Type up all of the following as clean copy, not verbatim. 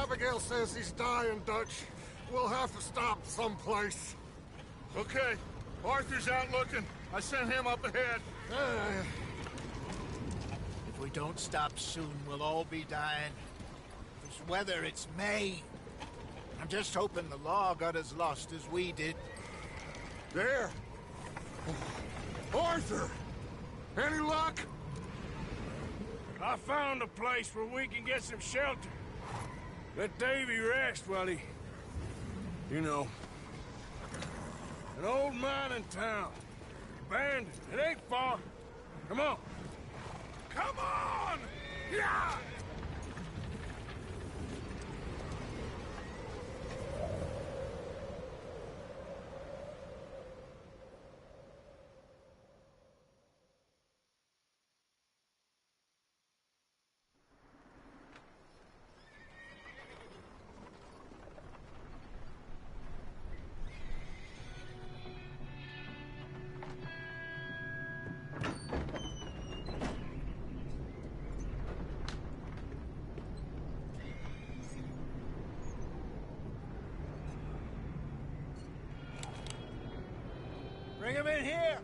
Abigail says he's dying, Dutch. We'll have to stop someplace. Okay. Arthur's out looking. I sent him up ahead. If we don't stop soon, we'll all be dying. This weather, it's May. I'm just hoping the law got as lost as we did. There! Arthur! Any luck? I found a place where we can get some shelter. Let Davy rest while he... You know. An old mining town. Abandoned. It ain't far. Come on. Come on! Yeah! Bring him in here!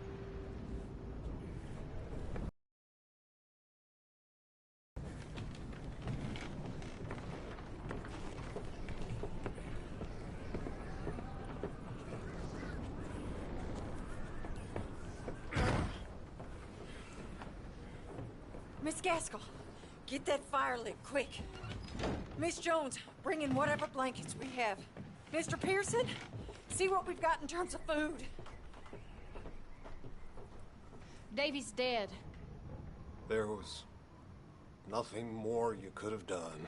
Miss Gaskell, get that fire lit, quick. Miss Jones, bring in whatever blankets we have. Mr. Pearson, see what we've got in terms of food. Davy's dead. There was nothing more you could have done.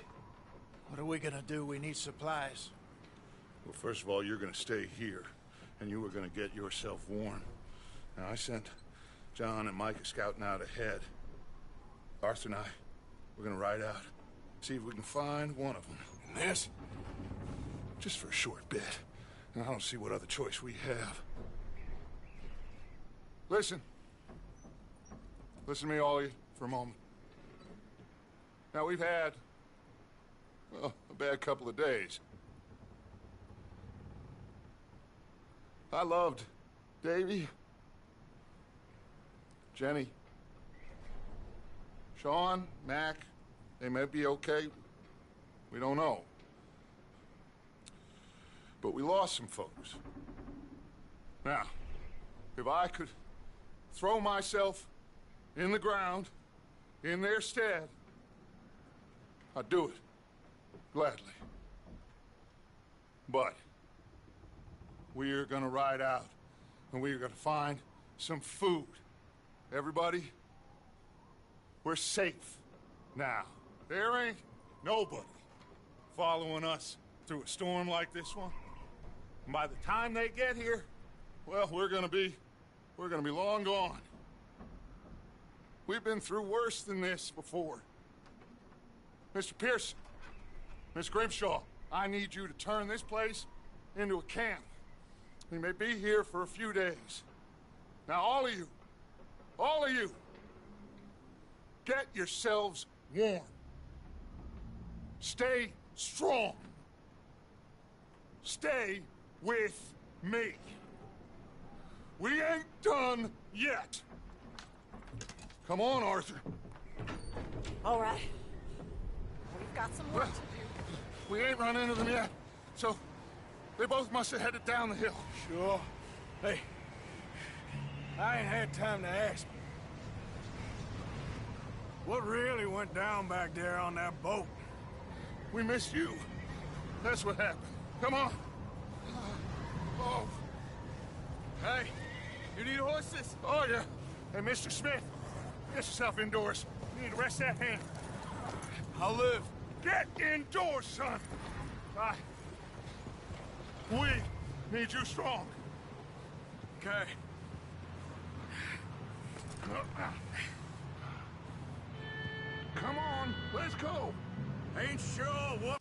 What are we gonna do? We need supplies. Well, first of all, you're gonna stay here, and you were gonna get yourself warm. Now, I sent John and Micah scouting out ahead. Arthur and I, we're gonna ride out, see if we can find one of them. And this? Just for a short bit. And I don't see what other choice we have. Listen. Listen to me, all of you, for a moment. Now, we've had, well, a bad couple of days. I loved Davy, Jenny, Sean, Mac. They may be okay. We don't know. But we lost some folks. Now, if I could throw myself in the ground, in their stead, I'd do it, gladly. But we are gonna ride out, and we are gonna find some food. Everybody, we're safe now. There ain't nobody following us through a storm like this one. And by the time they get here, well, we're gonna be long gone. We've been through worse than this before. Mr. Pearson, Miss Grimshaw, I need you to turn this place into a camp. We may be here for a few days. Now, all of you, get yourselves warm. Stay strong. Stay with me. We ain't done yet. Come on, Arthur. All right. We've got some work to do. We ain't run into them yet, so they both must have headed down the hill. Sure. Hey, I ain't had time to ask. What really went down back there on that boat? We missed you. That's what happened. Come on. Oh. Hey, you need horses? Oh, yeah. Hey, Mr. Smith, get yourself indoors. You need to rest that hand. I'll live. Get indoors, son. We need you strong. Okay. Come on, let's go. Ain't sure what...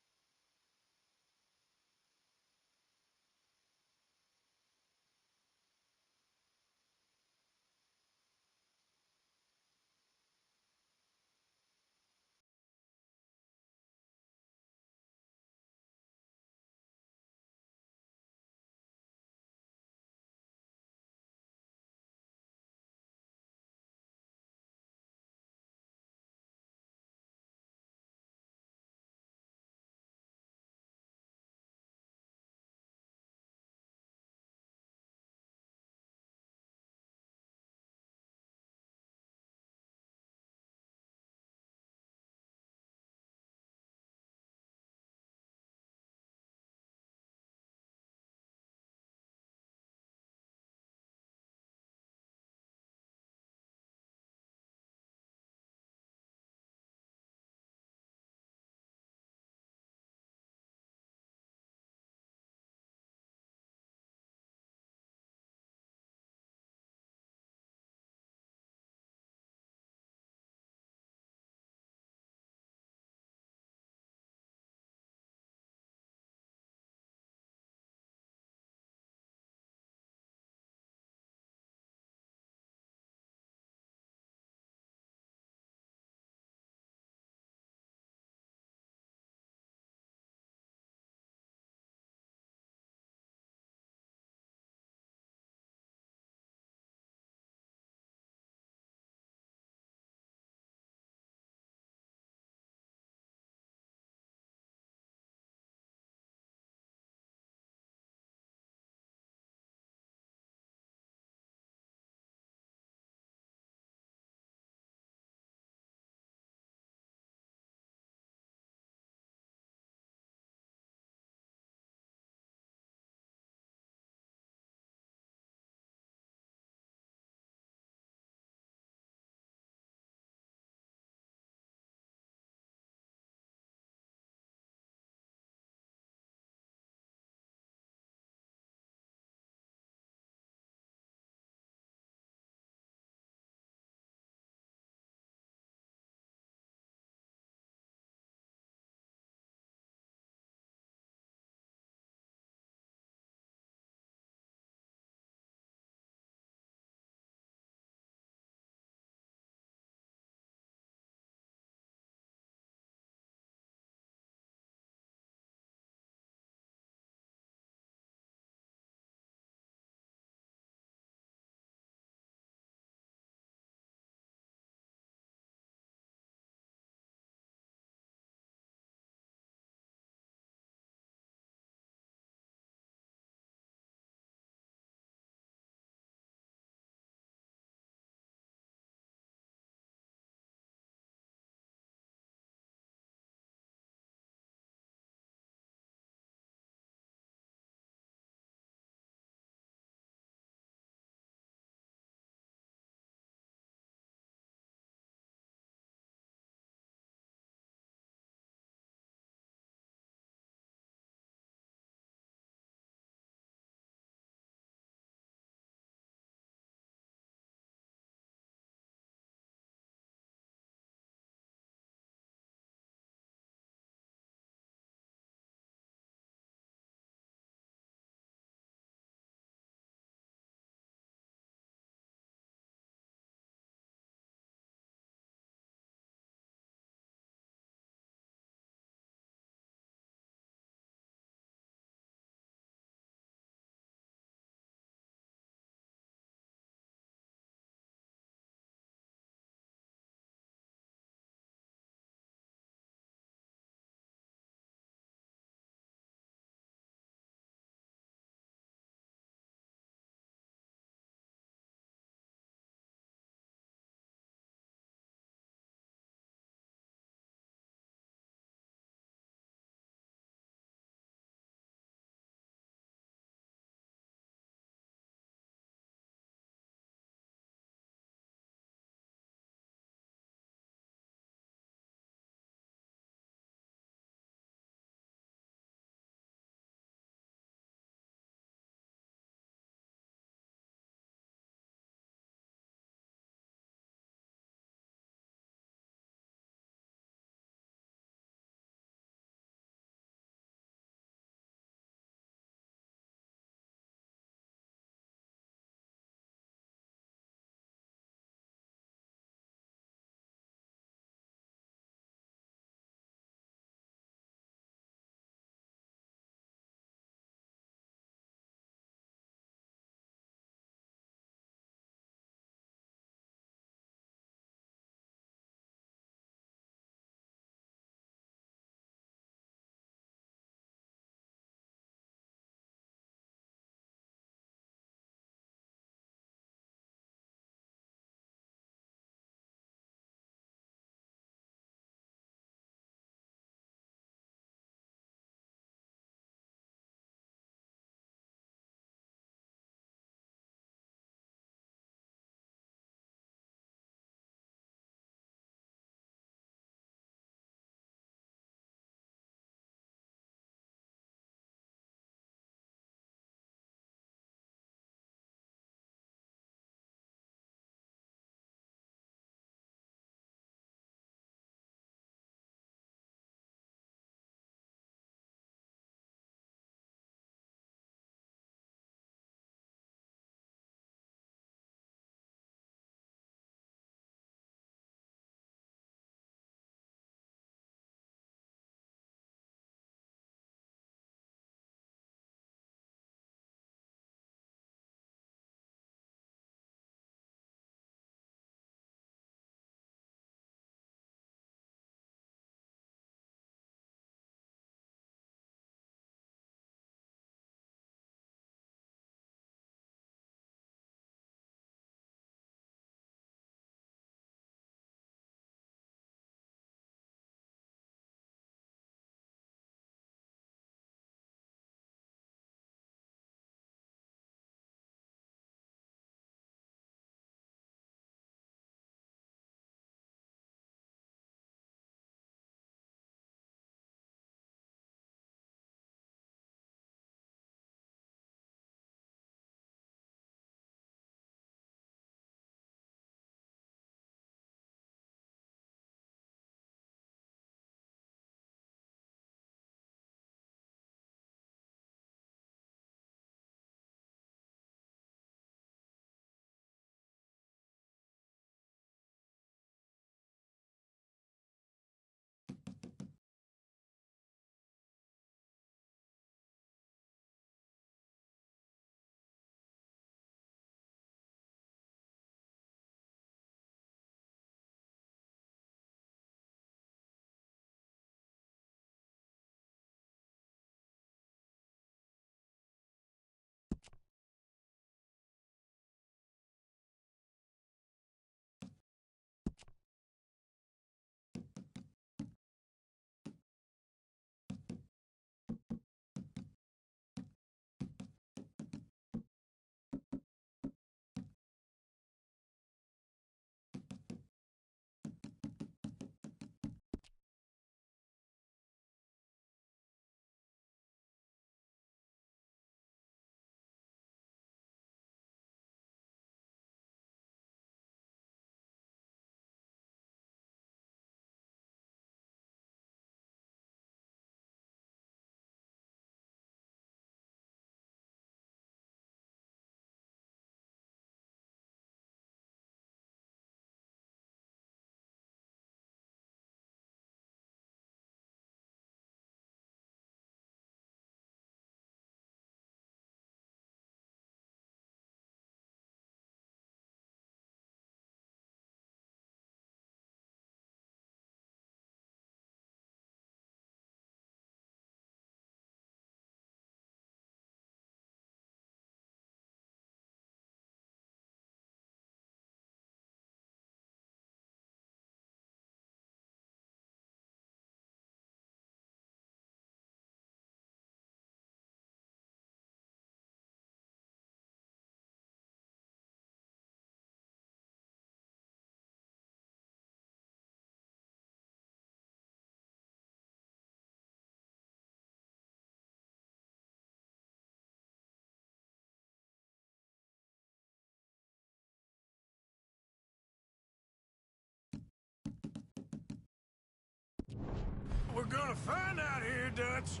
We're gonna find out here, Dutch.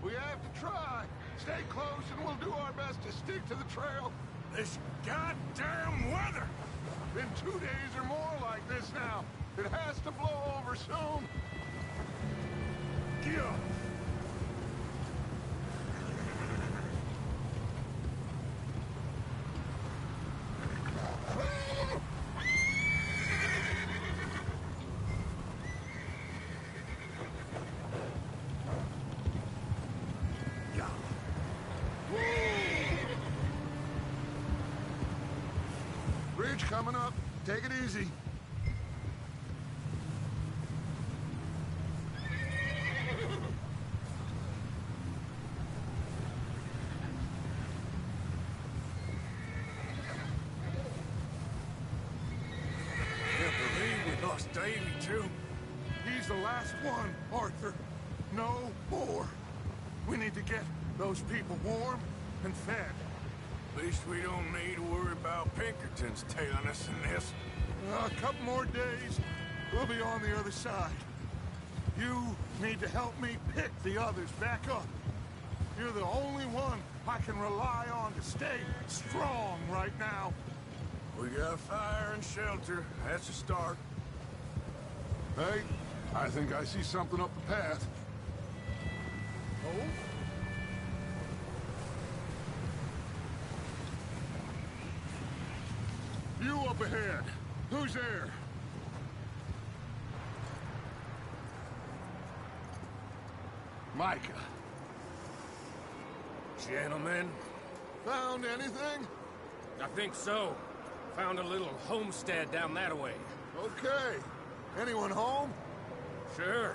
We have to try. Stay close and we'll do our best to stick to the trail. This goddamn weather! Been 2 days or more like this now. It has to blow over soon. Yeah. Bridge coming up. Take it easy. Can't believe we lost Davy, too. He's the last one, Arthur. No more. We need to get those people warm and fed. At least we don't need to worry about Pinkertons tailing us in this. A couple more days, we'll be on the other side. You need to help me pick the others back up. You're the only one I can rely on to stay strong right now. We got fire and shelter. That's a start. Hey, I think I see something up the path. Oh? You up ahead. Who's there? Micah. Gentlemen, Found anything? I think so. Found a little homestead down that way. Okay. Anyone home? Sure.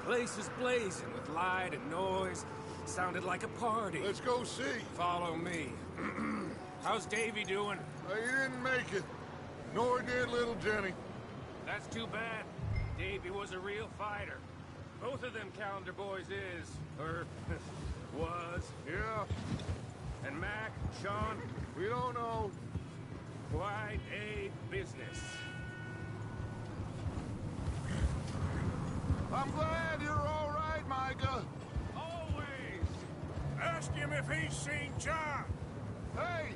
Place is blazing with light and noise. Sounded like a party. Let's go see. Follow me. How's Davy doing? He didn't make it. Nor did little Jenny. That's too bad. Davy was a real fighter. Both of them Calendar boys is, or was. Yeah, And Mac, Sean, we don't know. quite a business. I'm glad you're all right, Micah. Always! Ask him if he's seen John. Hey,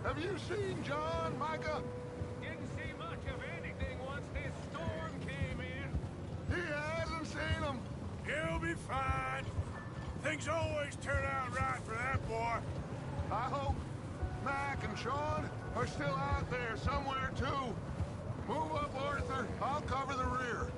have you seen John, Micah? Didn't see much of anything once this storm came in. He hasn't seen him. He'll be fine. Things always turn out right for that boy. I hope Mac and Sean are still out there somewhere, too. Move up, Arthur. I'll cover the rear.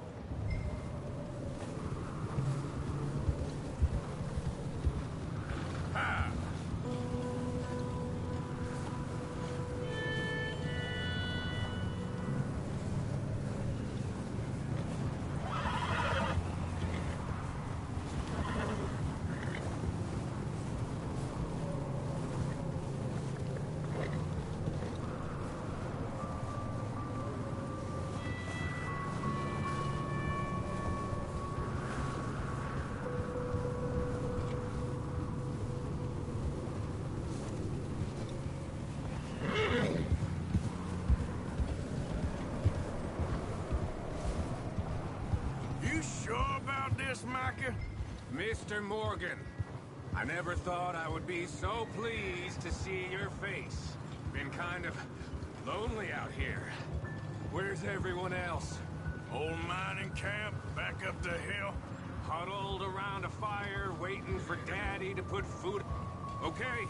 You sure about this, Micah? Mr. Morgan, I never thought I would be so pleased to see your face. Been kind of lonely out here. Where's everyone else? Old mining camp back up the hill. Huddled around a fire, waiting for Daddy to put food... Okay,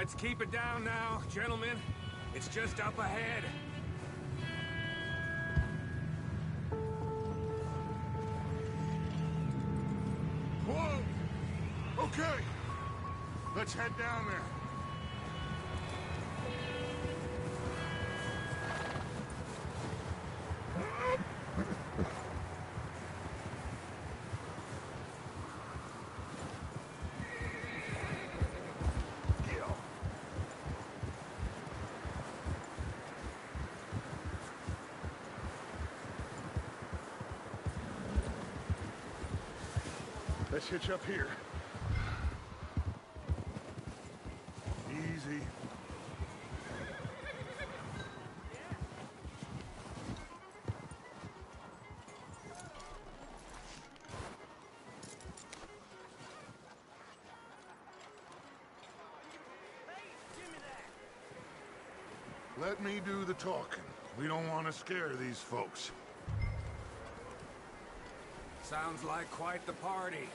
Let's keep it down now, gentlemen. It's just up ahead. Whoa! Okay, let's head down there. Let's hitch up here. Easy. Let me do the talking. We don't want to scare these folks. Sounds like quite the party.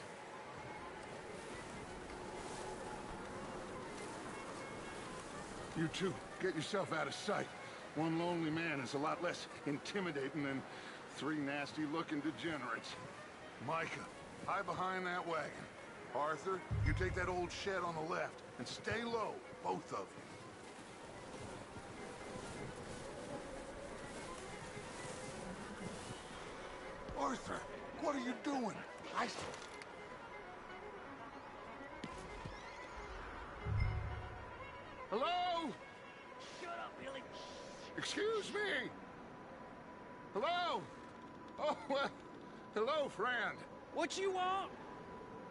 You two, get yourself out of sight. One lonely man is a lot less intimidating than three nasty-looking degenerates. Micah, hide behind that wagon. Arthur, you take that old shed on the left, and stay low, both of you. Arthur, what are you doing? Hello? Shut up, Billy. Excuse me? Hello? Oh, well, hello, friend. What you want?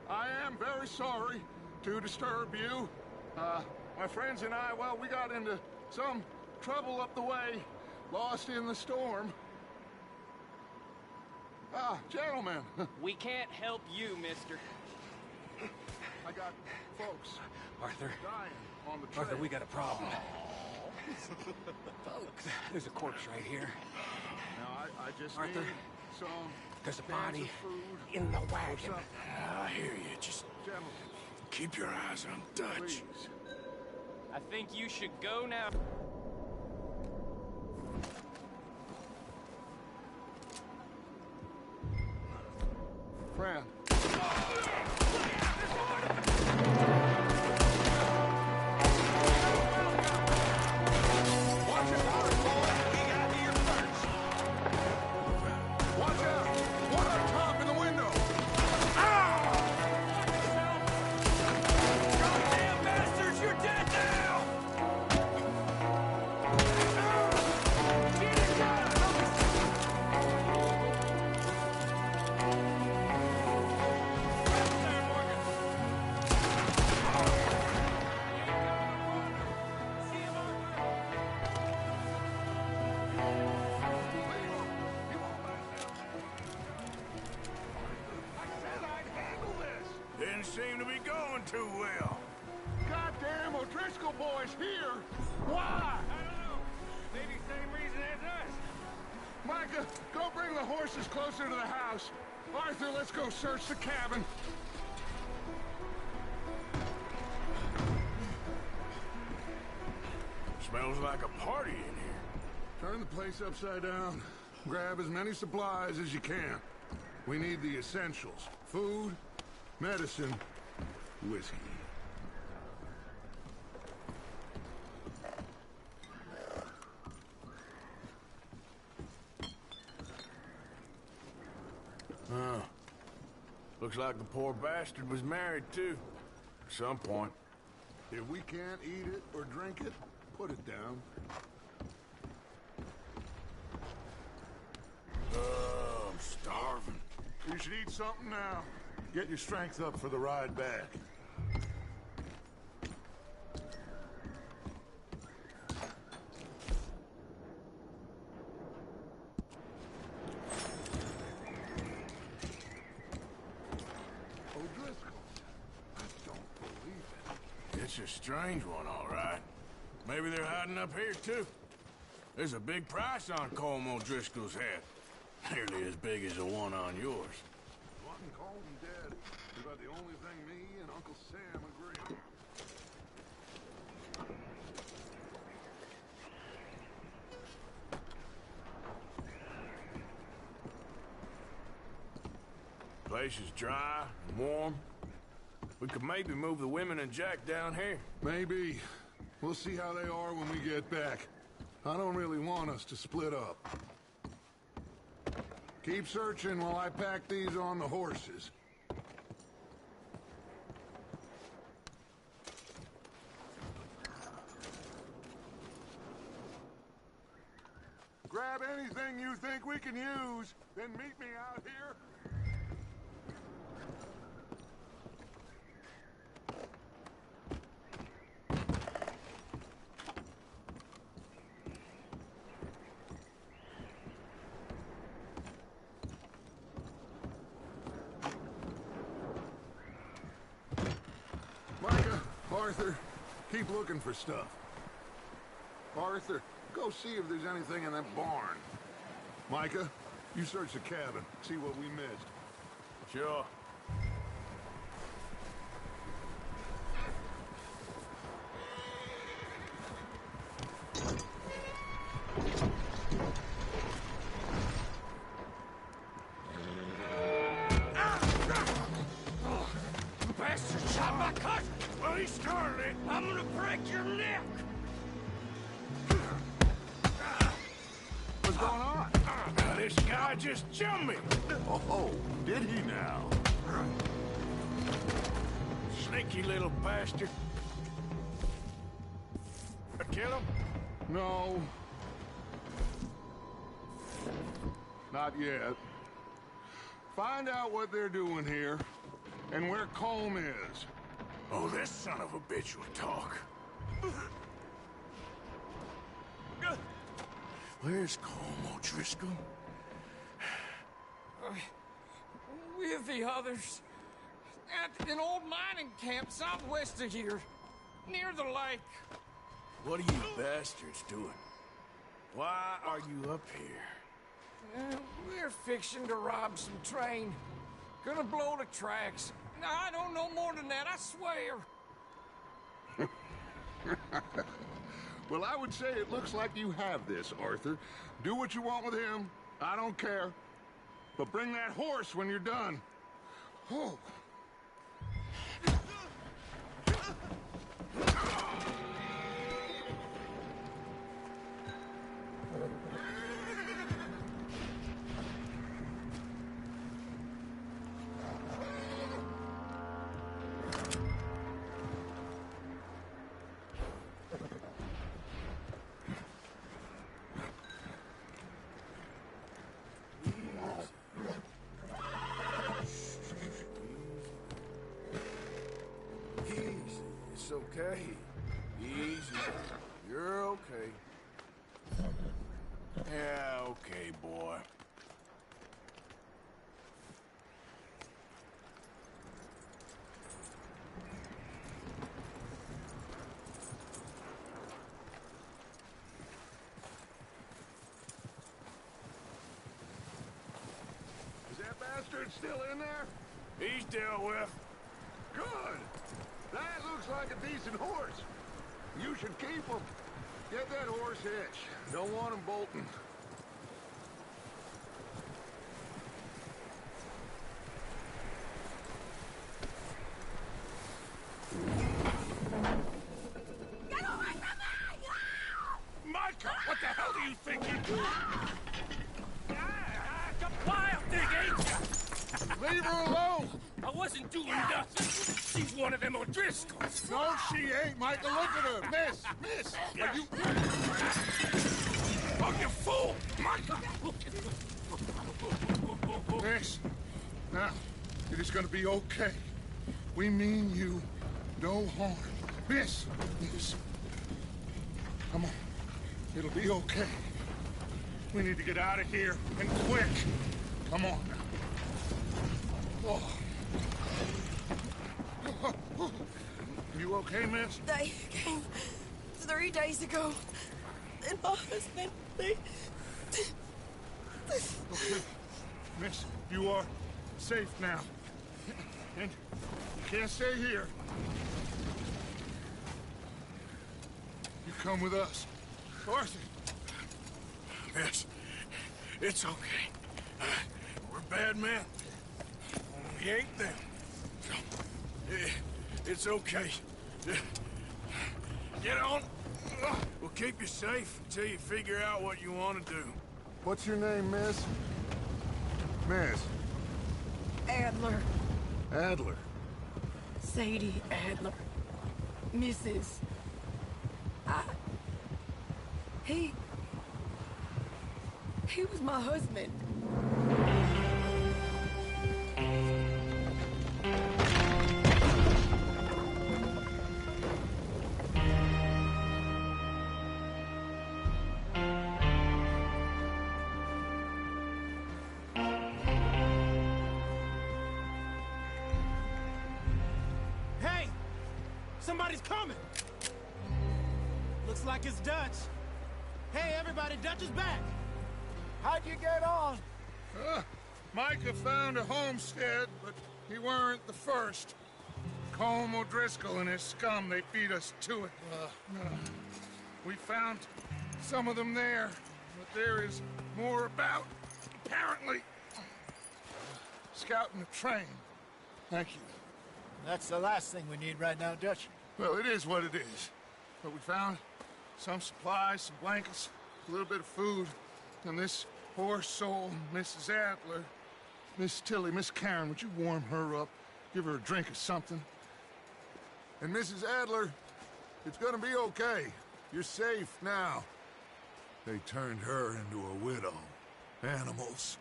I am very sorry to disturb you. My friends and I, well, we got into some trouble up the way, lost in the storm. Gentlemen. We can't help you, mister. I got folks Arthur, dying on the trail. Arthur, we got a problem. Folks, there's a corpse right here. Now, I just Arthur, need some there's a cans body of food in the or wagon. something. I hear you. Just Gentlemen, keep your eyes on Dutch. please. I think you should go now. Friend. Watch out! One up top in the window! Goddamn bastards, you're dead now! Get it done! Didn't seem to be going too well. Goddamn O'Driscoll boys here! Why? I don't know. Maybe same reason as us. Micah, go bring the horses closer to the house. Arthur, let's go search the cabin. Smells like a party in here. Turn the place upside down. Grab as many supplies as you can. We need the essentials. Food, medicine, whiskey. Looks like the poor bastard was married too. At some point. If we can't eat it or drink it, put it down. I'm starving. You should eat something now. Get your strength up for the ride back. O'Driscoll. I don't believe it. It's a strange one, all right. Maybe they're hiding up here, too. There's a big price on Colm O'Driscoll's head. Nearly as big as the one on yours. Wanting Colm dead is about the only thing me and Uncle Sam agree on. place is dry and warm. We could maybe move the women and Jack down here. Maybe. We'll see how they are when we get back. I don't really want us to split up. Keep searching while I pack these on the horses. Grab anything you think we can use, then meet me out here. Micah, Arthur, keep looking for stuff. Arthur, go see if there's anything in that barn. Micah, you search the cabin, see what we missed. Sure. Bastard shot my cousin! Well, he started it. I'm gonna break your neck! What's going on? This guy just jumped me. Oh, did he now? Sneaky little bastard. Kill him? No. Not yet. Find out what they're doing here, and where Colm is. Oh, this son of a bitch will talk. Where's Colm O'Driscoll? With the others. At an old mining camp southwest of here. Near the lake. What are you bastards doing? Why are you up here? We're fixing to rob some train. Gonna blow the tracks. I don't know more than that, I swear. Well, I would say it looks like you have this, Arthur. Do what you want with him. I don't care. But bring that horse when you're done. Oh. It's okay. Easy. You're okay. Yeah, okay, boy. Is that bastard still in there? He's dealt with. Good. That looks like a decent horse. You should keep him. Get that horse hitched. Don't want him bolting. Get away from me! Micah, what the hell do you think you're doing? Compile thing, ain't ya? Leave her alone! I wasn't doing nothing. She's one of them O'Driscolls. No, she ain't, Micah. Look at her. Miss. Are you... Oh, you fool! Micah! Miss. Now, it is gonna be okay. We mean you no harm. Miss. Come on. It'll be okay. We need to get out of here, and quick. Come on now. Oh. You okay, miss? They came 3 days ago. And my husband, they... Okay. Miss, you are safe now. And you can't stay here. You come with us. Arthur. Yes, it's okay. We're bad men. Only ain't them. It's okay. Get on. We'll keep you safe until you figure out what you want to do. What's your name, miss? Miss. Adler. Adler. Sadie Adler. Mrs. He was my husband. Hey! Somebody's coming! Looks like it's Dutch. Hey, everybody, Dutch is back! How'd you get on? Micah found a homestead, but he weren't the first. Colm O'Driscoll and his scum, they beat us to it. We found some of them there, but there is more about, apparently. Scouting the train. Thank you. That's the last thing we need right now, Dutch. Well, it is what it is. But we found some supplies, some blankets, a little bit of food, and this poor soul, Mrs. Adler, Miss Tilly, Miss Karen, would you warm her up? Give her a drink or something? And Mrs. Adler, it's gonna be okay. You're safe now. They turned her into a widow. Animals.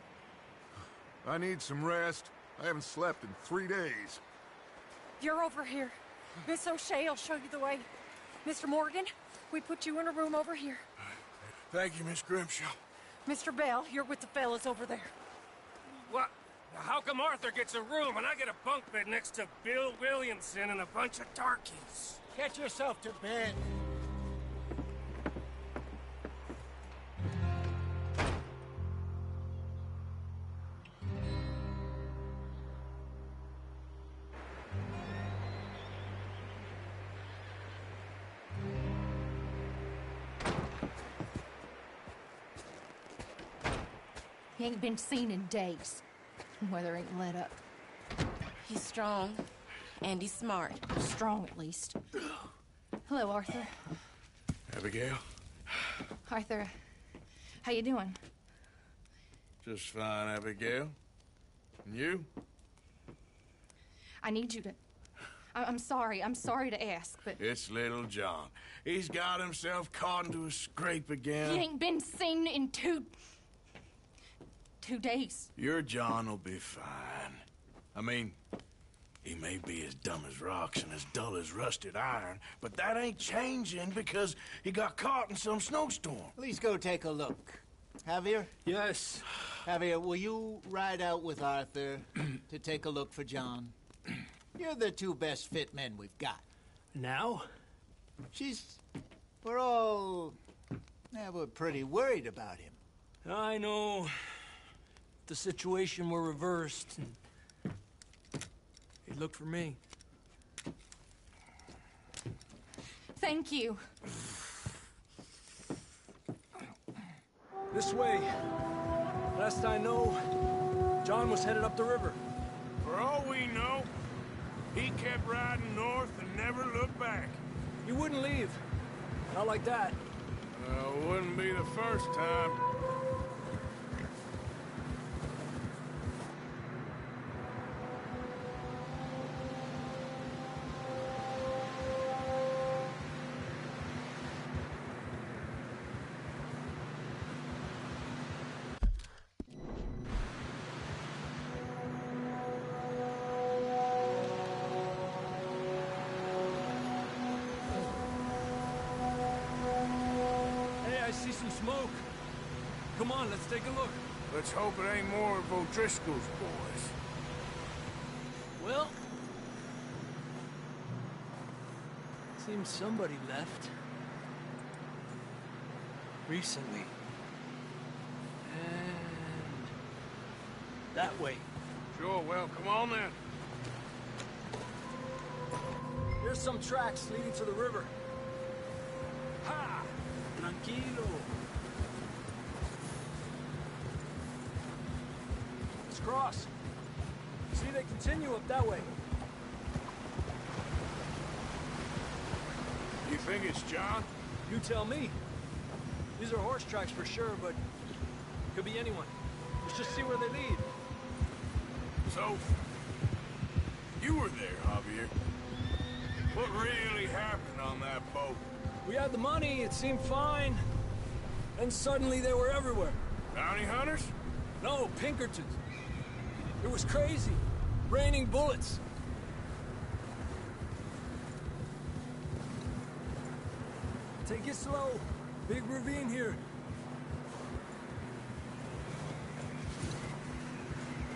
I need some rest. I haven't slept in 3 days. You're over here. Miss O'Shea will show you the way. Mr. Morgan, we put you in a room over here. Thank you, Miss Grimshaw. Mr. Bell, you're with the fellas over there. What? How come Arthur gets a room and I get a bunk bed next to Bill Williamson and a bunch of darkies? Get yourself to bed. He ain't been seen in days. Weather ain't let up. He's strong, and he's smart. Strong, at least. Hello, Arthur. Abigail? Arthur, how you doing? Just fine, Abigail. And you? I need you to... I'm sorry to ask, but... It's little John. He's got himself caught into a scrape again. He ain't been seen in 2 days. Your John will be fine. I mean, he may be as dumb as rocks and as dull as rusted iron, but that ain't changing because he got caught in some snowstorm. Please go take a look. Javier? Yes. Javier, will you ride out with Arthur to take a look for John? You're the 2 best fit men we've got. Now? We're pretty worried about him. I know. The situation were reversed. He looked for me. Thank you. This way. Last I know, John was headed up the river. For all we know, he kept riding north and never looked back. He wouldn't leave. Not like that. Wouldn't be the first time. See some smoke. Come on, let's take a look. Let's hope it ain't more of O'Driscoll's boys. Well, seems somebody left. Recently. And that way. Sure, well, come on then. Here's some tracks leading to the river. Ha! Tranquilo. Let's cross. See, they continue up that way. You think it's John? You tell me. These are horse tracks for sure, but could be anyone. Let's just see where they lead. So, you were there, Javier. What really happened on that boat? We had the money, it seemed fine. Then suddenly they were everywhere. Bounty hunters? No, Pinkertons. It was crazy. Raining bullets. Take it slow. Big ravine here.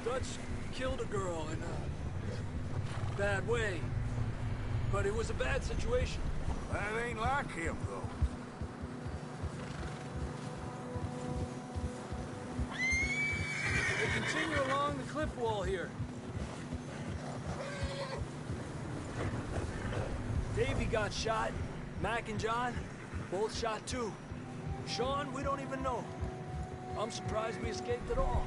Dutch killed a girl in a bad way. But it was a bad situation. That ain't like him, though. They continue along the cliff wall here. Davey got shot. Mac and John, both shot too. Sean, we don't even know. I'm surprised we escaped at all.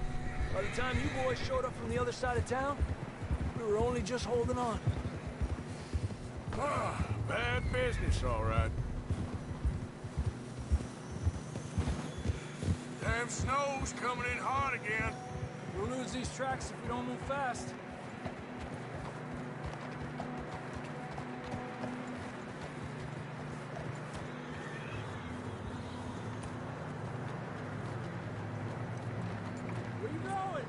By the time you boys showed up from the other side of town, we were only just holding on. Ah, bad business, all right. Damn snow's coming in hard again. We'll lose these tracks if we don't move fast. Where you going?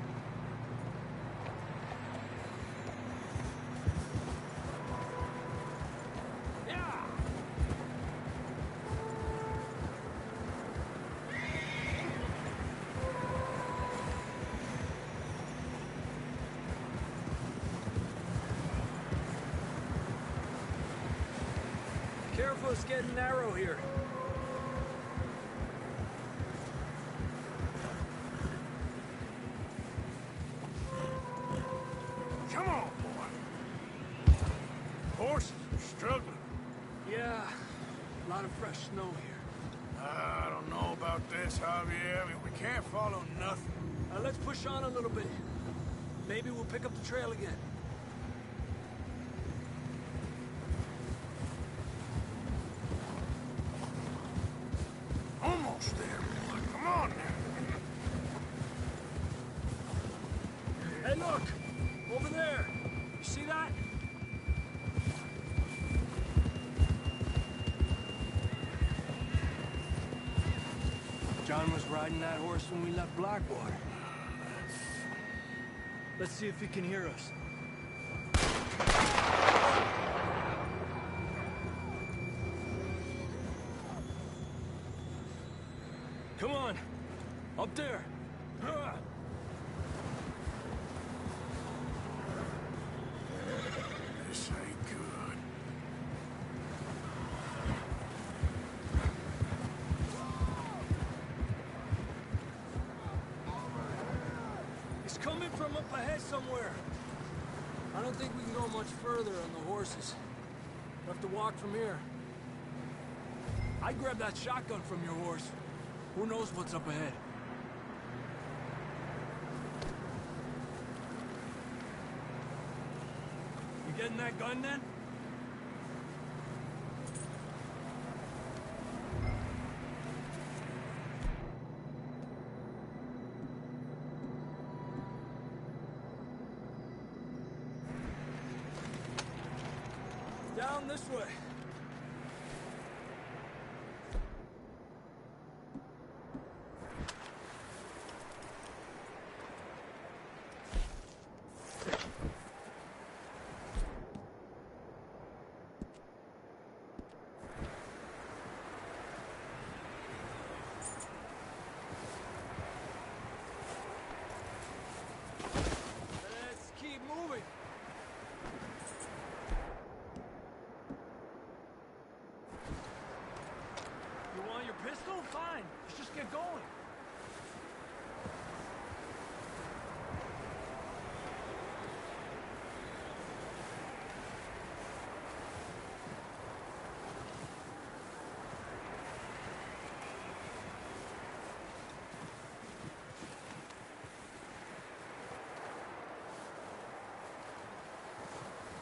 Yeah! Careful, it's getting narrow here. Come on, boy. Horses are struggling. Yeah, a lot of fresh snow here. I don't know about this, Javier. I mean, we can't follow nothing. Let's push on a little bit. Maybe we'll pick up the trail again. Almost there, boy. Come on now. Hey, look! Over there! You see that? John was riding that horse when we left Blackwater. Let's see if he can hear us. Come on! Up there! This ain't good. He's coming from up ahead somewhere. I don't think we can go much further on the horses. We'll have to walk from here. I grabbed that shotgun from your horse. Who knows what's up ahead? You getting that gun then? Down this way. Let's keep moving. You want your pistol? Fine. Let's just get going.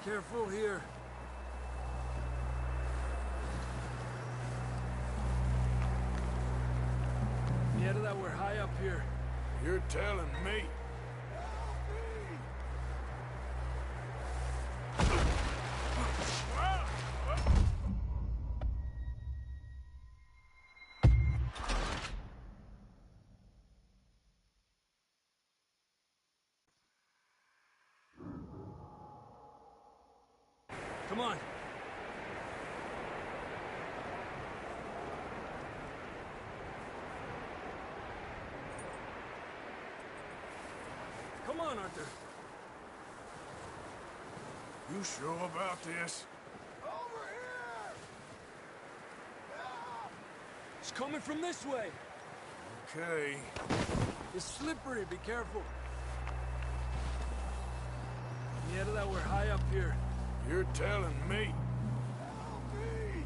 Careful here. Yeah, that we're high up here. You're telling me. Come on. Come on, Arthur. You sure about this? Over here! It's coming from this way. Okay. It's slippery, be careful. Yeah, that we're high up here. You're telling me. Help me!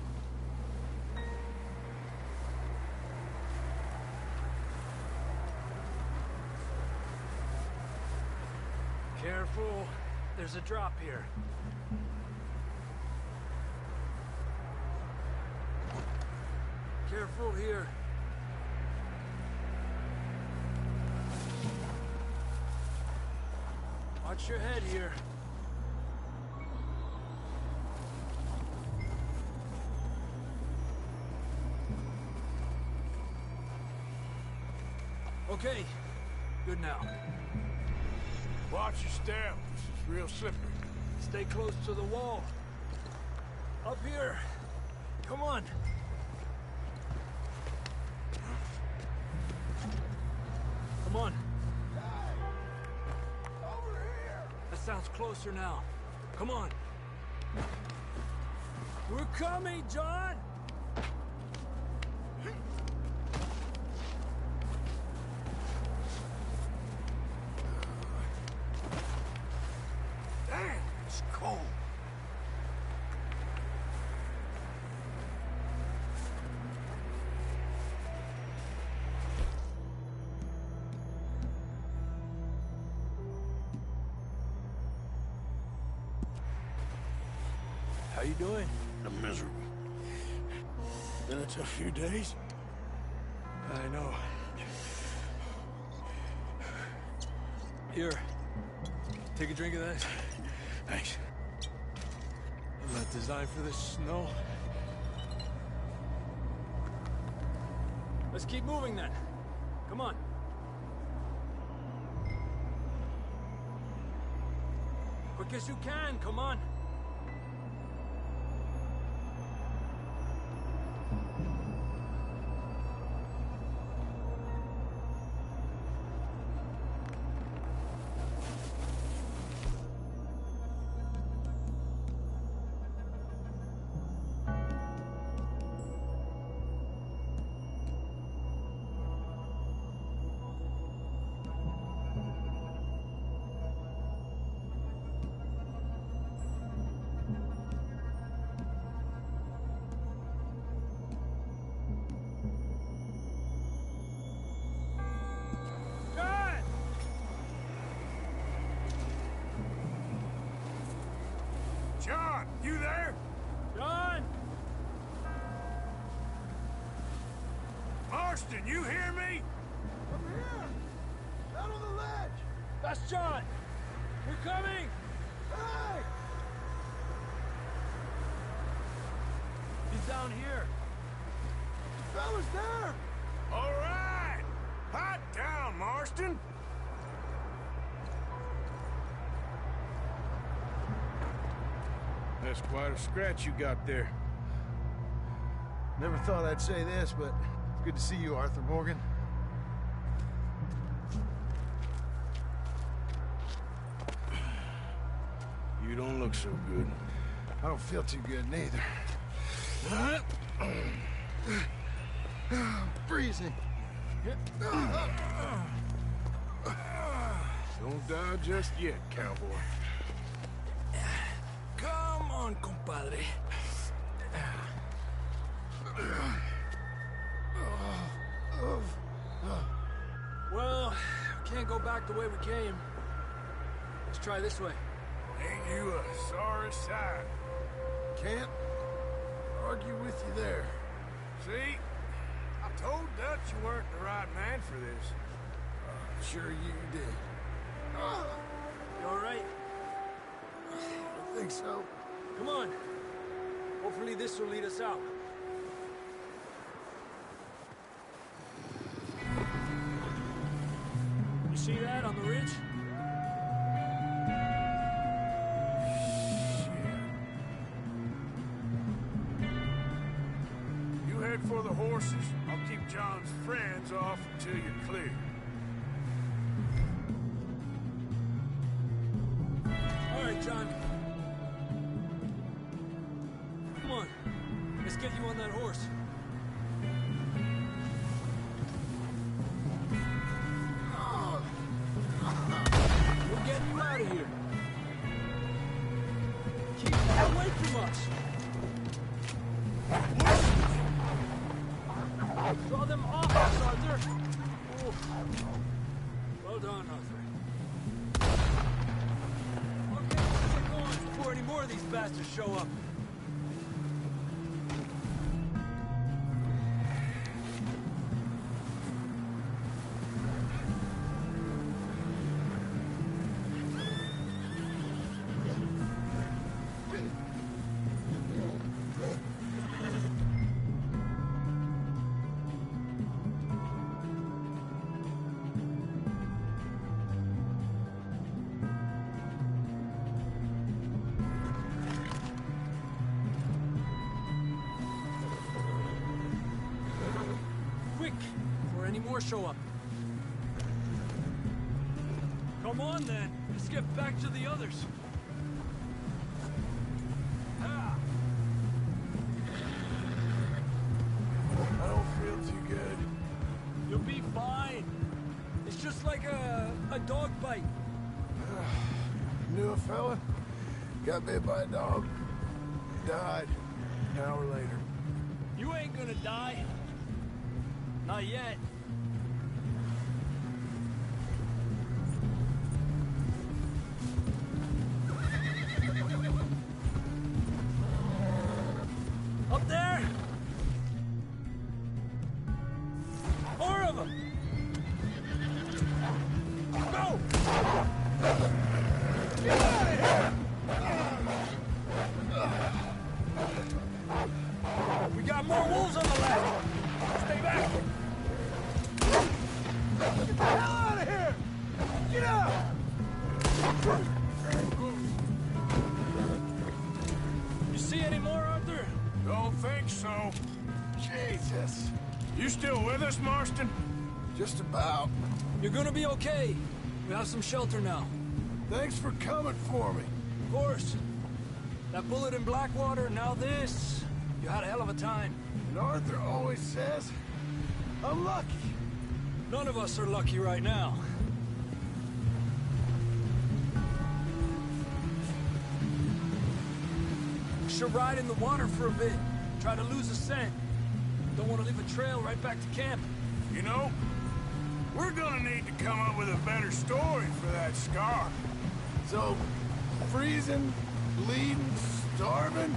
Careful. There's a drop here. Careful here. Watch your head here. Okay. Good now. Watch your step. This is real slippery. Stay close to the wall. Up here. Come on. Come on. Over here! That sounds closer now. Come on. We're coming, John! Damn, it's cold. How you doing? I'm miserable. Been a tough few days. I know. Here. Take a drink of that. Thanks. I'm not designed for this snow. Let's keep moving then. Come on. Quick as you can, come on. John, you there? John! Marston, you hear me? Over here! Out on the ledge! That's John! We're coming! Hey! He's down here. Fellas there! All right! Hot down, Marston! That's quite a scratch you got there. Never thought I'd say this, but it's good to see you, Arthur Morgan. You don't look so good. I don't feel too good, neither. Freezing. Don't die just yet, cowboy. Come on, compadre. Well, we can't go back the way we came. Let's try this way. Ain't you a sorry sight. Can't argue with you there. See? I told Dutch you weren't the right man for this. Sure you did. You all right? I think so. Come on. Hopefully this will lead us out. You see that on the ridge? You head for the horses. I'll keep John's friends off until you're clear. All right, John. Come on. Let's get you on that horse. We'll get you out of here. Keep away from us. Draw them off us, Arthur. Oh. Well done, Arthur. Okay, let's get going before any more of these bastards show up. Before any more show up. Come on, then. Let's get back to the others. Ah. I don't feel too good. You'll be fine. It's just like a dog bite. Knew a fella, got bit by a dog, died an hour later. You ain't gonna die. Not yet. Up there! More of them! Go! Get out of here! We got more wolves on the left! Stay back! Get the hell out of here! Get out! You see any more, Arthur? Don't think so. Jesus. You still with us, Marston? Just about. You're gonna be okay. We have some shelter now. Thanks for coming for me. Of course. That bullet in Blackwater, now this. You had a hell of a time. And Arthur always says, I'm lucky. None of us are lucky right now. We should ride in the water for a bit. Try to lose a scent. Don't want to leave a trail right back to camp. You know, we're gonna need to come up with a better story for that scar. So, freezing, bleeding, starving,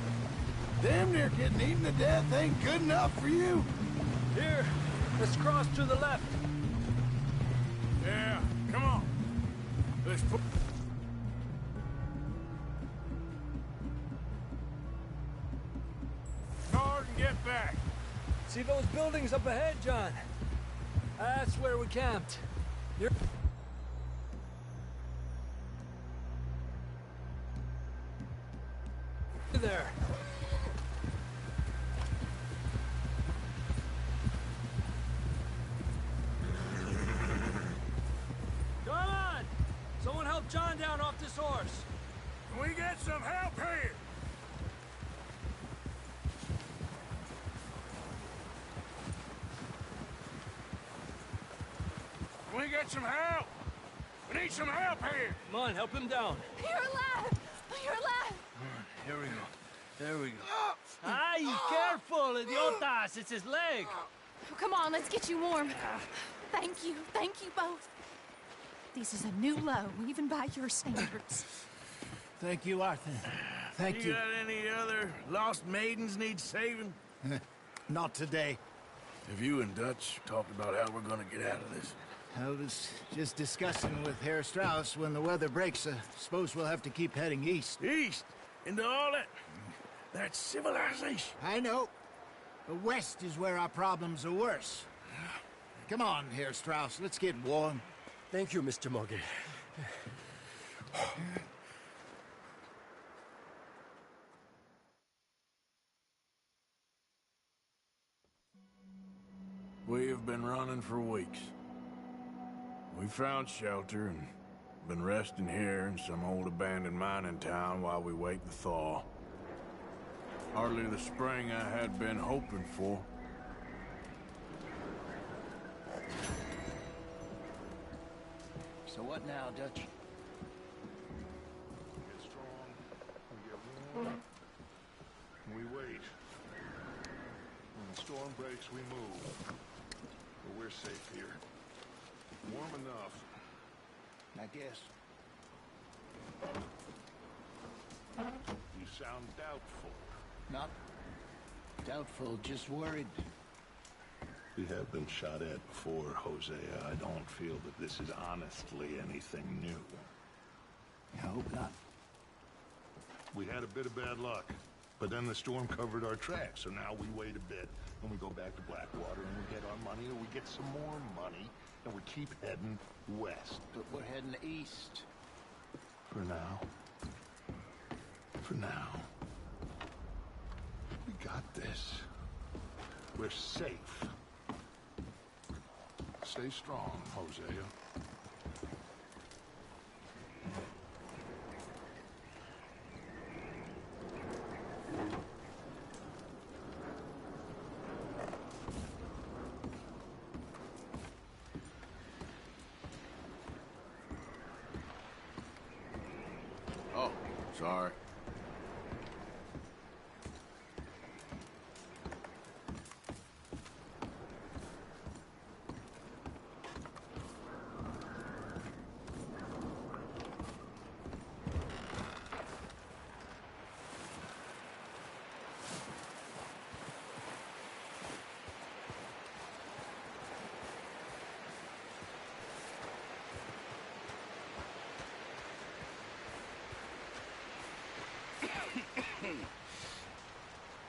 damn near getting eaten to death ain't good enough for you? Here, let's cross to the left. Yeah, come on. Let's put... Guard and get back. See those buildings up ahead, John? That's where we camped. You're... there. Come on! Someone help John down off this horse. Can we get some help here? Can we get some help? We need some help here. Come on, help him down. You're alive! You're alive! Here we go. There we go. Ay, careful, idiotas! It's his leg! Oh, come on, let's get you warm. Thank you both. This is a new low, even by your standards. Thank you, Arthur. Thank you. You got any other lost maidens need saving? Not today. Have you and Dutch talked about how we're gonna get out of this? I was just discussing with Herr Strauss when the weather breaks. I suppose we'll have to keep heading east. East? Into all that civilization? I know. The west is where our problems are worse. Come on, Herr Strauss, let's get warm. Thank you, Mr. Morgan. We have been running for weeks. We found shelter and been resting here in some old abandoned mining town while we wait the thaw. Hardly the spring I had been hoping for. So what now, Dutch? Get strong, we get warm, and we wait. When the storm breaks, we move. But we're safe here. Warm enough. I guess. You sound doubtful. Not doubtful, just worried. We have been shot at before, Hosea. I don't feel that this is honestly anything new. I hope not. We had a bit of bad luck, but then the storm covered our tracks, so now we wait a bit, and we go back to Blackwater, and we get our money, or we get some more money, and we keep heading west. But we're heading east. For now. For now. We got this. We're safe. Stay strong, Hosea. Oh, sorry.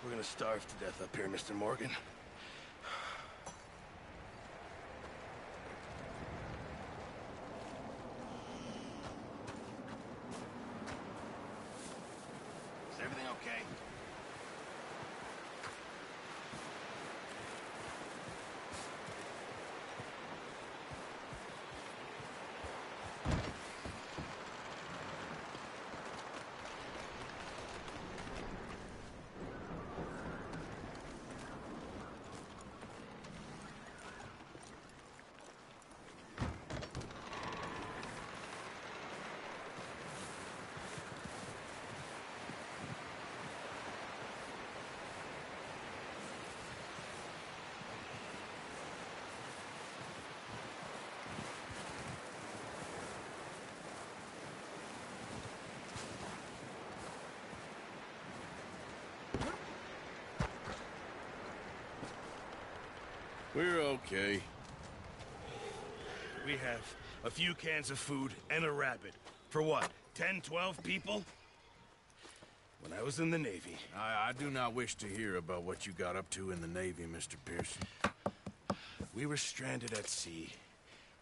We're gonna starve to death up here, Mr. Morgan. Is everything okay? We're okay. We have a few cans of food and a rabbit. For what, 10, 12 people? When I was in the Navy... I do not wish to hear about what you got up to in the Navy, Mr. Pearson. We were stranded at sea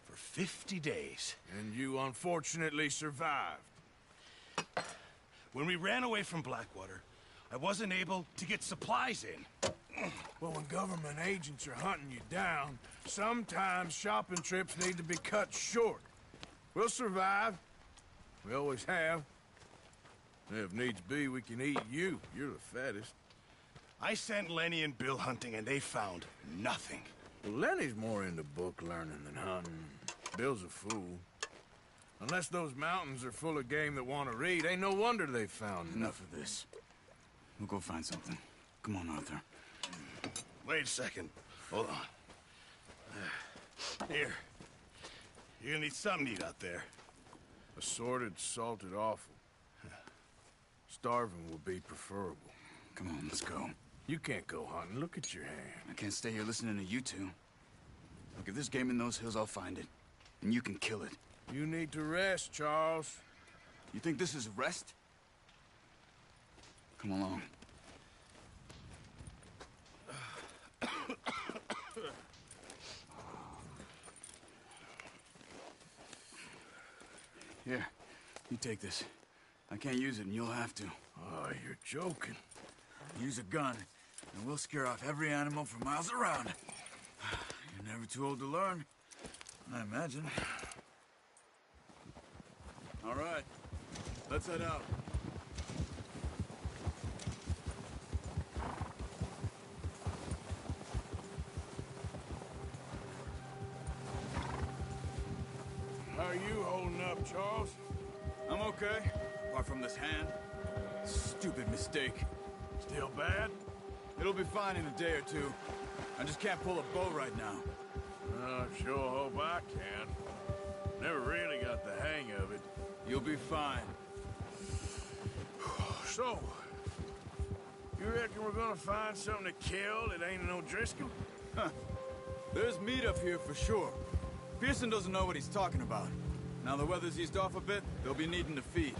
for 50 days. And you unfortunately survived. When we ran away from Blackwater, I wasn't able to get supplies in. Well, when government agents are hunting you down, sometimes shopping trips need to be cut short. We'll survive. We always have. If needs be, we can eat you. You're the fattest. I sent Lenny and Bill hunting, and they found nothing. Well, Lenny's more into book learning than hunting. Bill's a fool. Unless those mountains are full of game that want to read, ain't no wonder they found Enough of this. We'll go find something. Come on, Arthur. Wait a second. Hold on. Here. You're gonna need something to eat out there. Assorted, salted offal. Starving would be preferable. Come on, let's go. You can't go hunting. Look at your hand. I can't stay here listening to you two. Look, if there's game in those hills, I'll find it. And you can kill it. You need to rest, Charles. You think this is rest? Come along. Here, you take this. I can't use it, and you'll have to. Oh, you're joking. Use a gun, and we'll scare off every animal for miles around. You're never too old to learn, I imagine. All right, let's head out. How are you holding up, Charles? I'm okay, apart from this hand. Stupid mistake. Still bad? It'll be fine in a day or two. I just can't pull a bow right now. I sure hope I can. Never really got the hang of it. You'll be fine. So, you reckon we're gonna find something to kill that ain't no Driscoll? Huh. There's meat up here for sure. Pearson doesn't know what he's talking about. Now the weather's eased off a bit, they'll be needing to feed.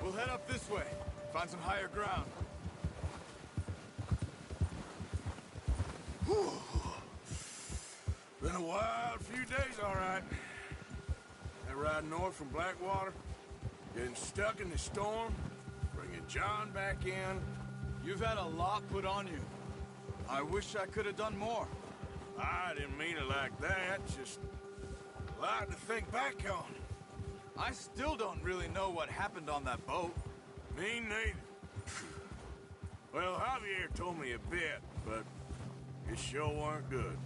We'll head up this way, find some higher ground. Whew. Been a wild few days, all right. That ride north from Blackwater, getting stuck in the storm, bringing John back in. You've had a lot put on you. I wish I could have done more. I didn't mean it like that, just a lot to think back on. I still don't really know what happened on that boat. Me neither. Well, Javier told me a bit, but it sure weren't good.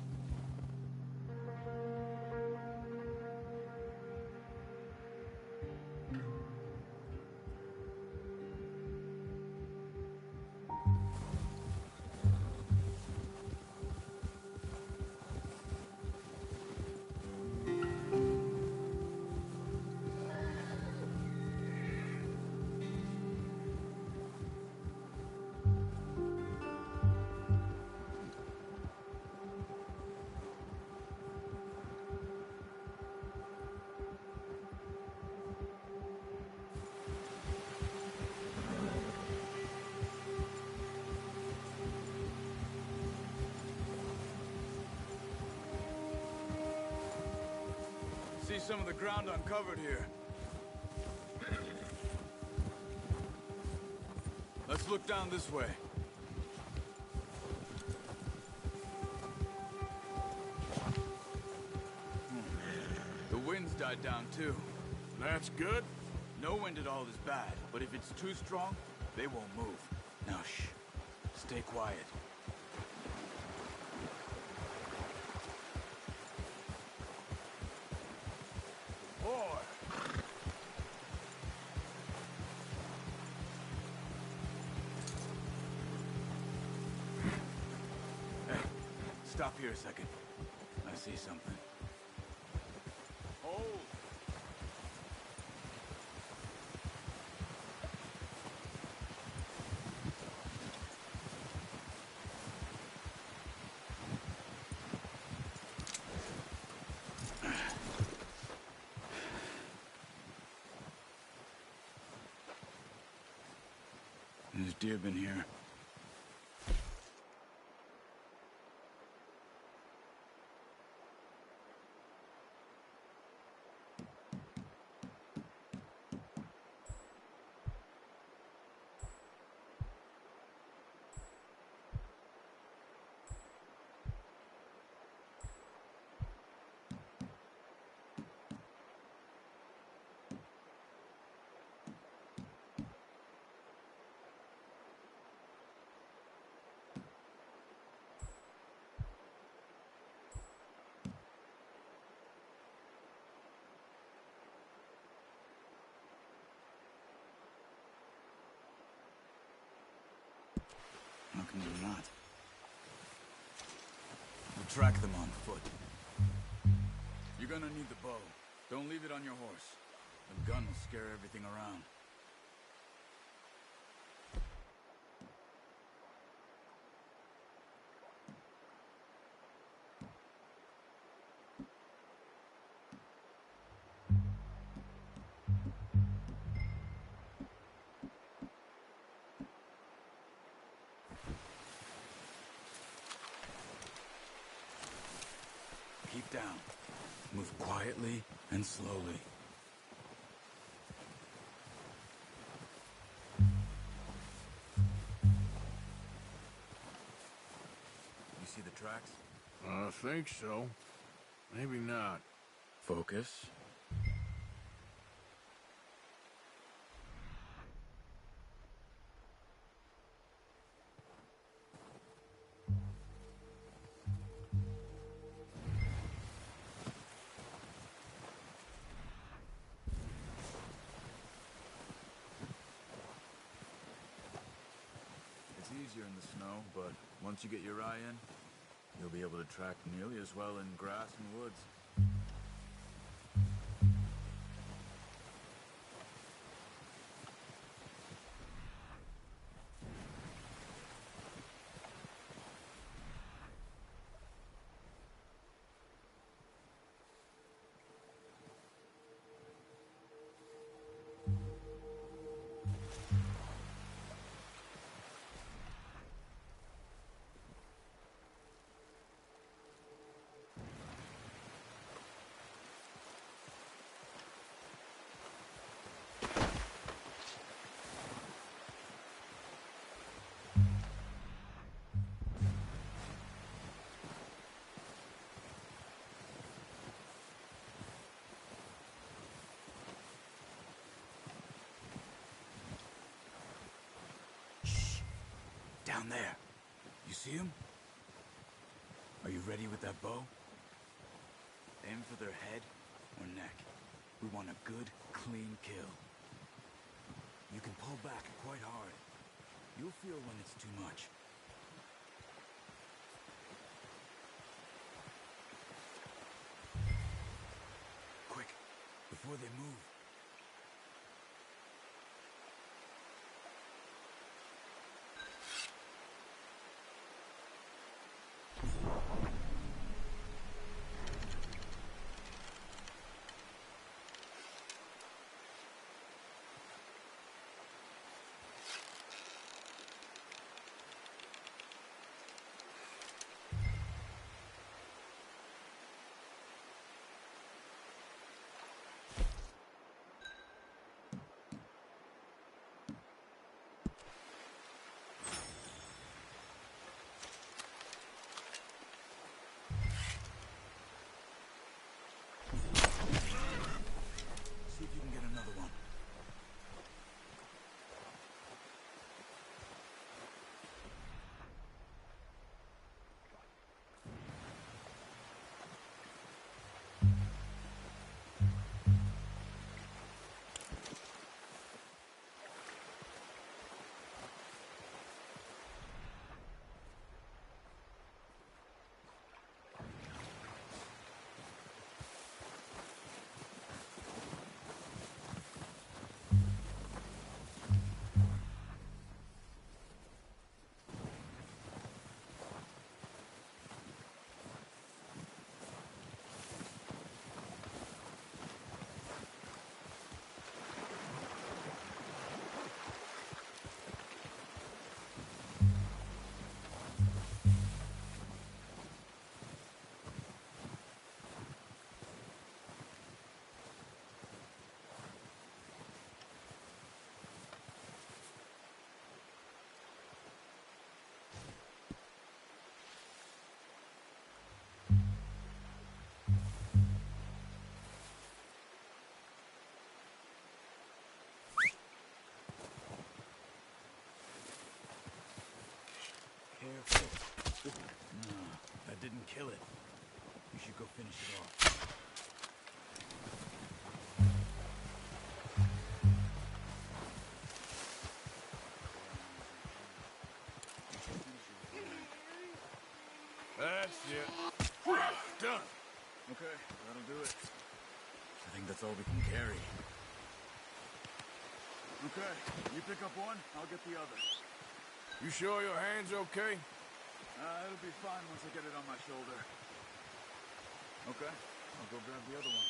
See some of the ground uncovered here. Let's look down this way. The wind's died down too. That's good. No wind at all is bad, but if it's too strong, they won't move. Now shh. Stay quiet. Stop here a second. I see something. Hold! There's deer been here. How can you not? We'll track them on foot. You're gonna need the bow. Don't leave it on your horse. The gun will scare everything around. Move quietly and slowly. You see the tracks? I think so. Maybe not. Focus. It's easier in the snow, but once you get your eye in, you'll be able to track nearly as well in grass and woods. Down there. You see him? Are you ready with that bow? Aim for their head or neck. We want a good, clean kill. You can pull back quite hard. You'll feel when it's too much. Quick, before they move. See if you can get another one. Careful. No, that didn't kill it. You should go finish it off. That's it. Done. Okay, that'll do it. I think that's all we can carry. Okay, you pick up one, I'll get the other. You sure your hand's okay? It'll be fine once I get it on my shoulder. Okay, I'll go grab the other one.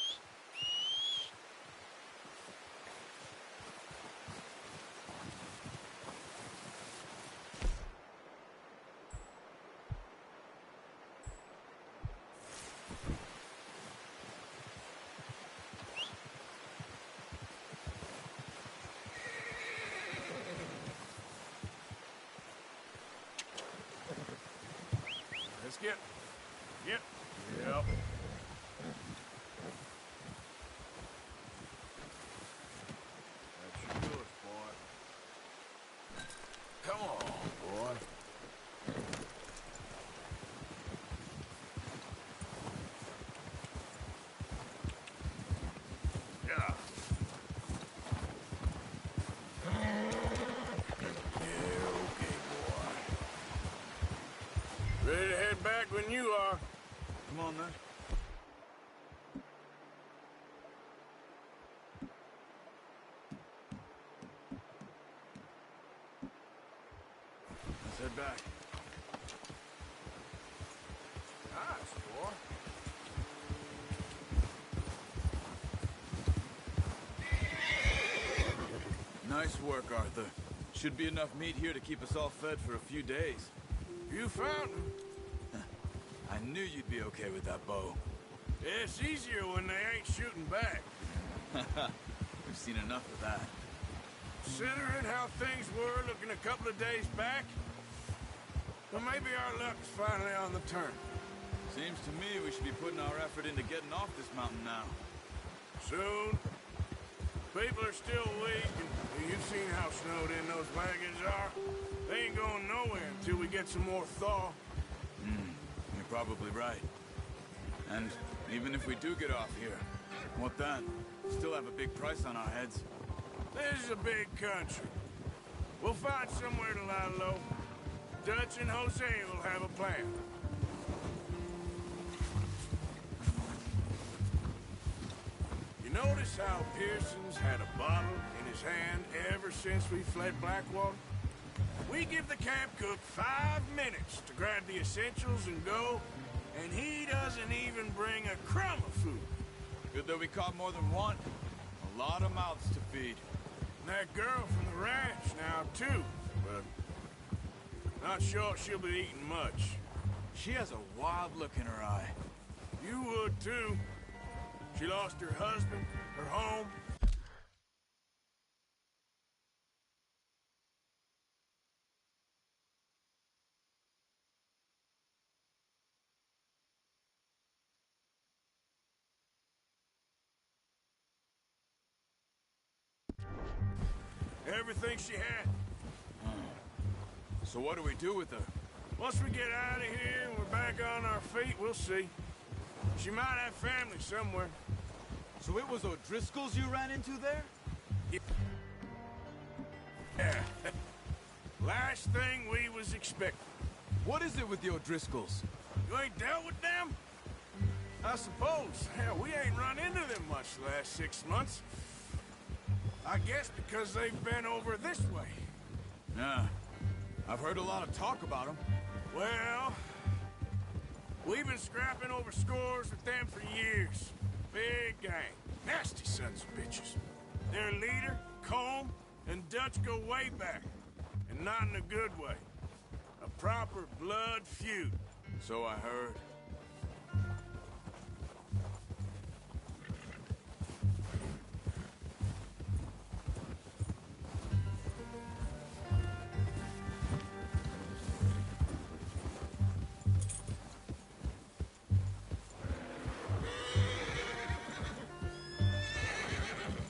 Yep. Yep. Yep. That's yours, boy. Come on, boy. Yeah. Ready to head back when you are. Come on, then. Let's head back. Nice, boy. Nice work, Arthur. Should be enough meat here to keep us all fed for a few days. You found him. I knew you'd be okay with that bow. It's easier when they ain't shooting back. We've seen enough of that. Considering how things were looking a couple of days back, well, maybe our luck's finally on the turn. Seems to me we should be putting our effort into getting off this mountain now. Soon. People are still weak, and you've seen how snowed in those wagons are. They ain't going nowhere until we get some more thaw. You're probably right. And even if we do get off here, what then? Still have a big price on our heads. This is a big country. We'll find somewhere to lie low. Dutch and Jose will have a plan. You notice how Pearson's had a bottle in his hand ever since we fled Blackwater? We give the camp cook 5 minutes to grab the essentials and go, and he doesn't even bring a crumb of food. Good that we caught more than one. A lot of mouths to feed. And that girl from the ranch now, too. But not sure she'll be eating much. She has a wild look in her eye. You would, too. She lost her husband, her home. Everything she had. So what do we do with her? Once we get out of here and we're back on our feet, we'll see. She might have family somewhere. So it was O'Driscoll's you ran into there? Yeah. Last thing we was expecting. What is it with the O'Driscolls? You ain't dealt with them? I suppose. Hell, we ain't run into them much the last 6 months. I guess because they've been over this way. Yeah. I've heard a lot of talk about them. Well, we've been scrapping over scores with them for years. Big gang. Nasty sons of bitches. Their leader, Colm, and Dutch go way back. And not in a good way. A proper blood feud. So I heard.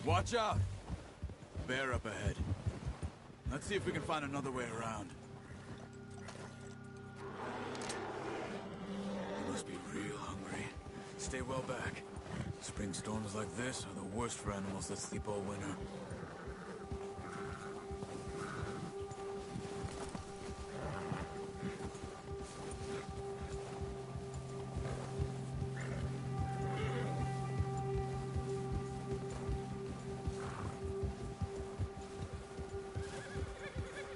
Watch out! Bear up ahead. Let's see if we can find another way around. You must be real hungry. Stay well back. Spring storms like this are the worst for animals that sleep all winter.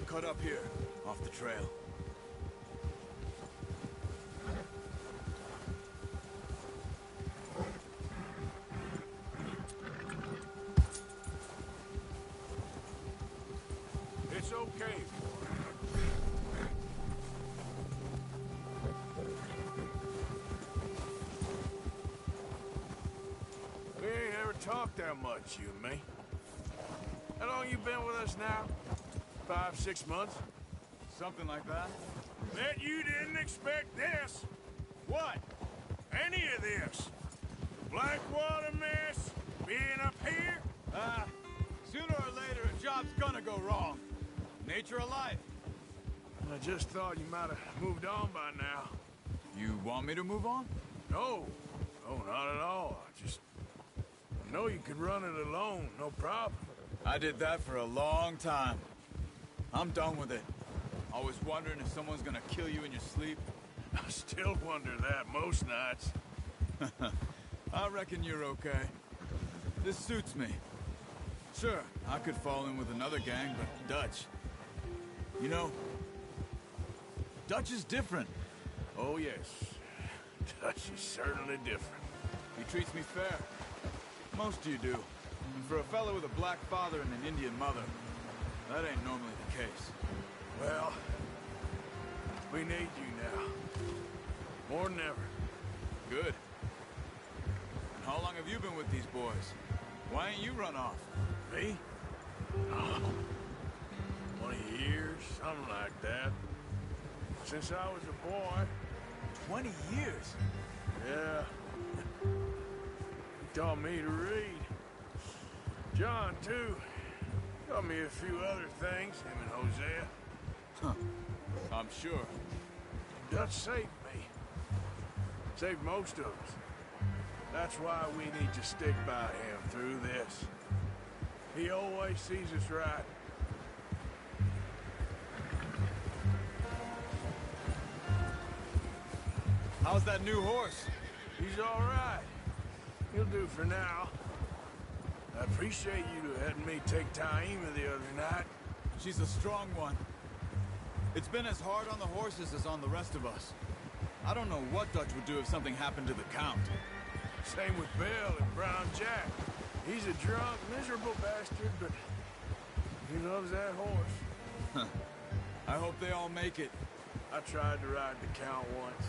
Cut up here, off the trail. It's okay. We ain't ever talked that much, you and me. How long you been with us now? 5, 6 months? Something like that. Bet you didn't expect this. What? Any of this? The Blackwater mess? Being up here? Sooner or later, a job's gonna go wrong. Nature of life. I just thought you might have moved on by now. You want me to move on? No. No, not at all. I know you can run it alone, no problem. I did that for a long time. I'm done with it. Always wondering if someone's gonna kill you in your sleep. I still wonder that most nights. I reckon you're okay. This suits me. Sure, I could fall in with another gang, but Dutch... You know, Dutch is different. Oh, yes. Dutch is certainly different. He treats me fair. Most of you do. And for a fellow with a black father and an Indian mother, that ain't normally the case. Well, we need you now. More than ever. Good. And how long have you been with these boys? Why ain't you run off? Me? Oh, 20 years, something like that. Since I was a boy. 20 years? Yeah. He taught me to read. John, too. Taught me a few other things, him and Hosea. Huh. I'm sure. Dutch saved me. Saved most of us. That's why we need to stick by him through this. He always sees us right. How's that new horse? He's all right. He'll do for now. I appreciate you letting me take Taima the other night. She's a strong one. It's been as hard on the horses as on the rest of us. I don't know what Dutch would do if something happened to the Count. Same with Bill and Brown Jack. He's a drunk, miserable bastard, but he loves that horse. I hope they all make it. I tried to ride the Count once.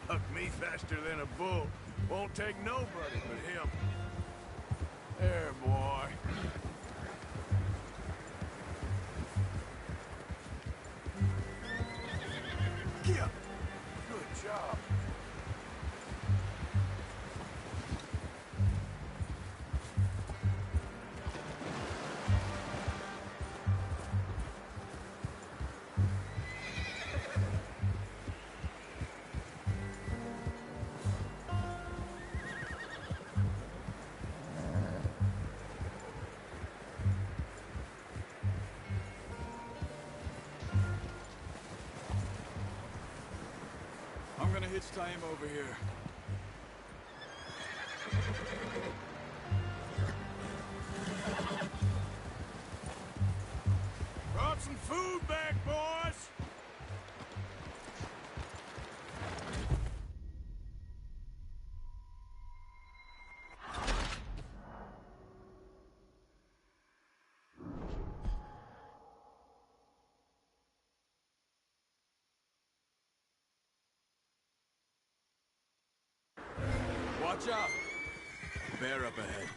Hucked me faster than a bull. Won't take nobody but him. There, boy. Yeah. Good job. I'm gonna hitch Taima over here. Brought some food back, boys! Watch out! Bear up ahead.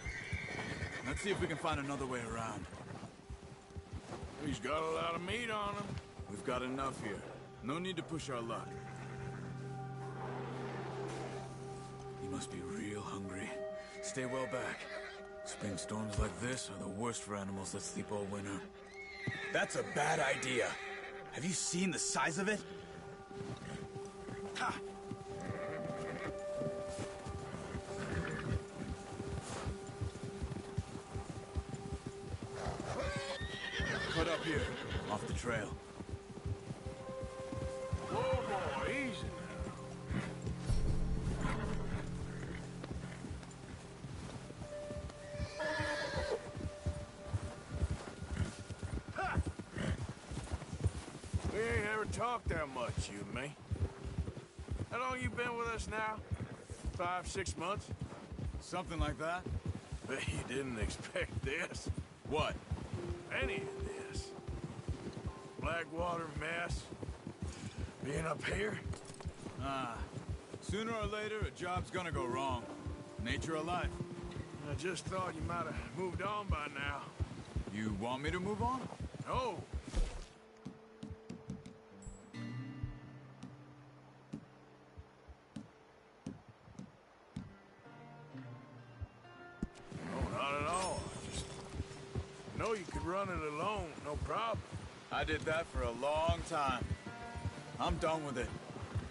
Let's see if we can find another way around. He's got a lot of meat on him. We've got enough here. No need to push our luck. He must be real hungry. Stay well back. Spring storms like this are the worst for animals that sleep all winter. That's a bad idea. Have you seen the size of it? Ha! Cut up here, off the trail. Whoa, boy, easy now. Ha! We ain't ever talked that much, you and me. How long you been with us now? 5, 6 months? Something like that. Bet you didn't expect this. What? Any of this. Blackwater mess. Being up here. Sooner or later, a job's gonna go wrong. Nature of life. I just thought you might have moved on by now. You want me to move on? No. know you could run it alone, no problem. I did that for a long time. I'm done with it.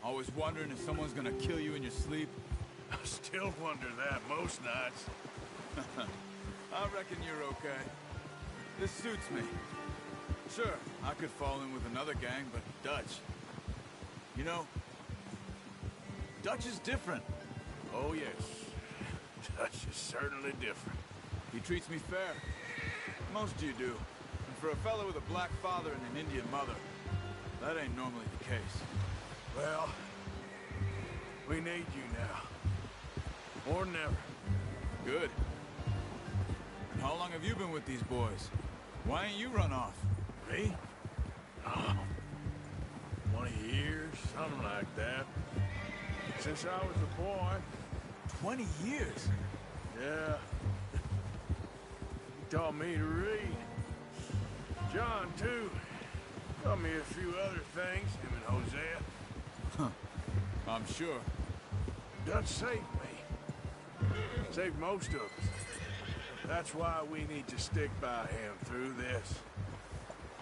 Always wondering if someone's gonna kill you in your sleep. I still wonder that most nights. I reckon you're okay. This suits me. Sure, I could fall in with another gang, but Dutch... You know, Dutch is different. Oh, yes. Dutch is certainly different. He treats me fair. Most of you do. And for a fellow with a black father and an Indian mother, that ain't normally the case. Well, we need you now. Or never. Good. And how long have you been with these boys? Why ain't you run off? Me? Oh, 20 years, something like that. Since I was a boy. 20 years? Yeah. He taught me to read. John, too. Taught me a few other things, him and Hosea. Huh. I'm sure. Dutch saved me. Saved most of us. That's why we need to stick by him through this.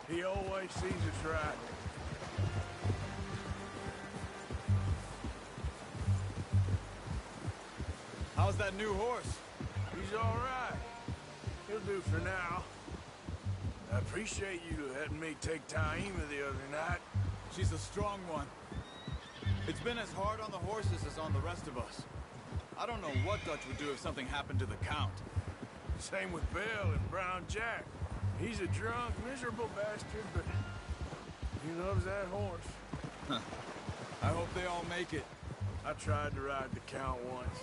He always sees us right. How's that new horse? He's all right. He'll do for now. I appreciate you letting me take Taima the other night. She's a strong one. It's been as hard on the horses as on the rest of us. I don't know what Dutch would do if something happened to the Count. Same with Bill and Brown Jack. He's a drunk, miserable bastard, but he loves that horse. I hope they all make it. I tried to ride the Count once.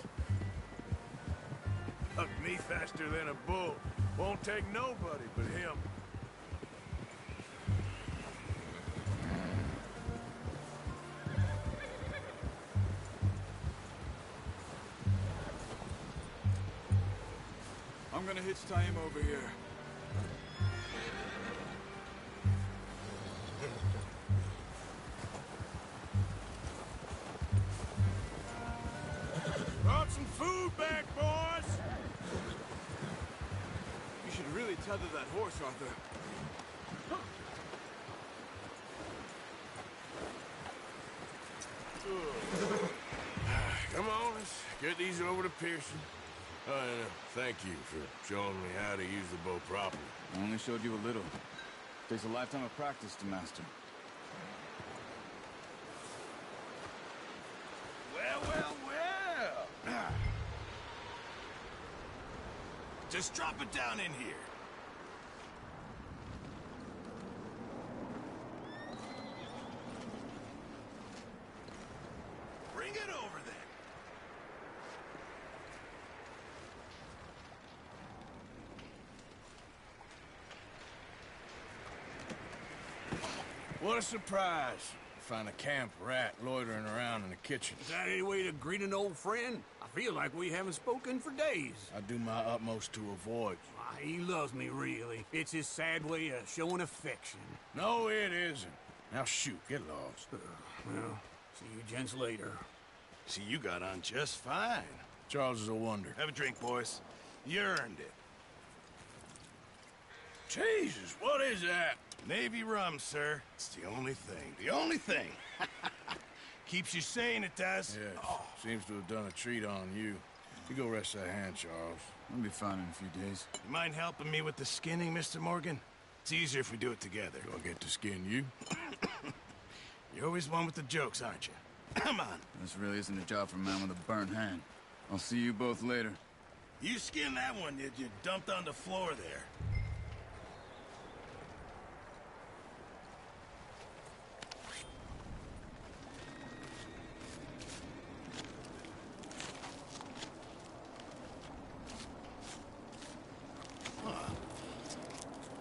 Hucked me faster than a bull. Won't take nobody but him. I'm gonna hitch Taima over here. Brought some food back, boys! You should really tether that horse, Arthur. Come on, let's get these over to Pearson. And thank you for showing me how to use the bow properly. I only showed you a little. Takes a lifetime of practice to master. Well, well, well. Just drop it down in here. Bring it over then. What a surprise. Find a camp rat loitering around in the kitchen. Is that any way to greet an old friend? I feel like we haven't spoken for days. I do my utmost to avoid. He loves me, really. It's his sad way of showing affection. No, it isn't. Now shoot, get lost. Well, see you gents later. See, you got on just fine. Charles is a wonder. Have a drink, boys. You earned it. Jesus, what is that? Navy rum, sir. It's the only thing. The only thing. Keeps you sane, it does. Yes. Seems to have done a treat on you. You go rest that hand, Charles. I'll be fine in a few days. You mind helping me with the skinning, Mr. Morgan? It's easier if we do it together. Do I get to skin you? You're always one with the jokes, aren't you? Come on. This really isn't a job for a man with a burnt hand. I'll see you both later. You skinned that one, did you? Dumped on the floor there.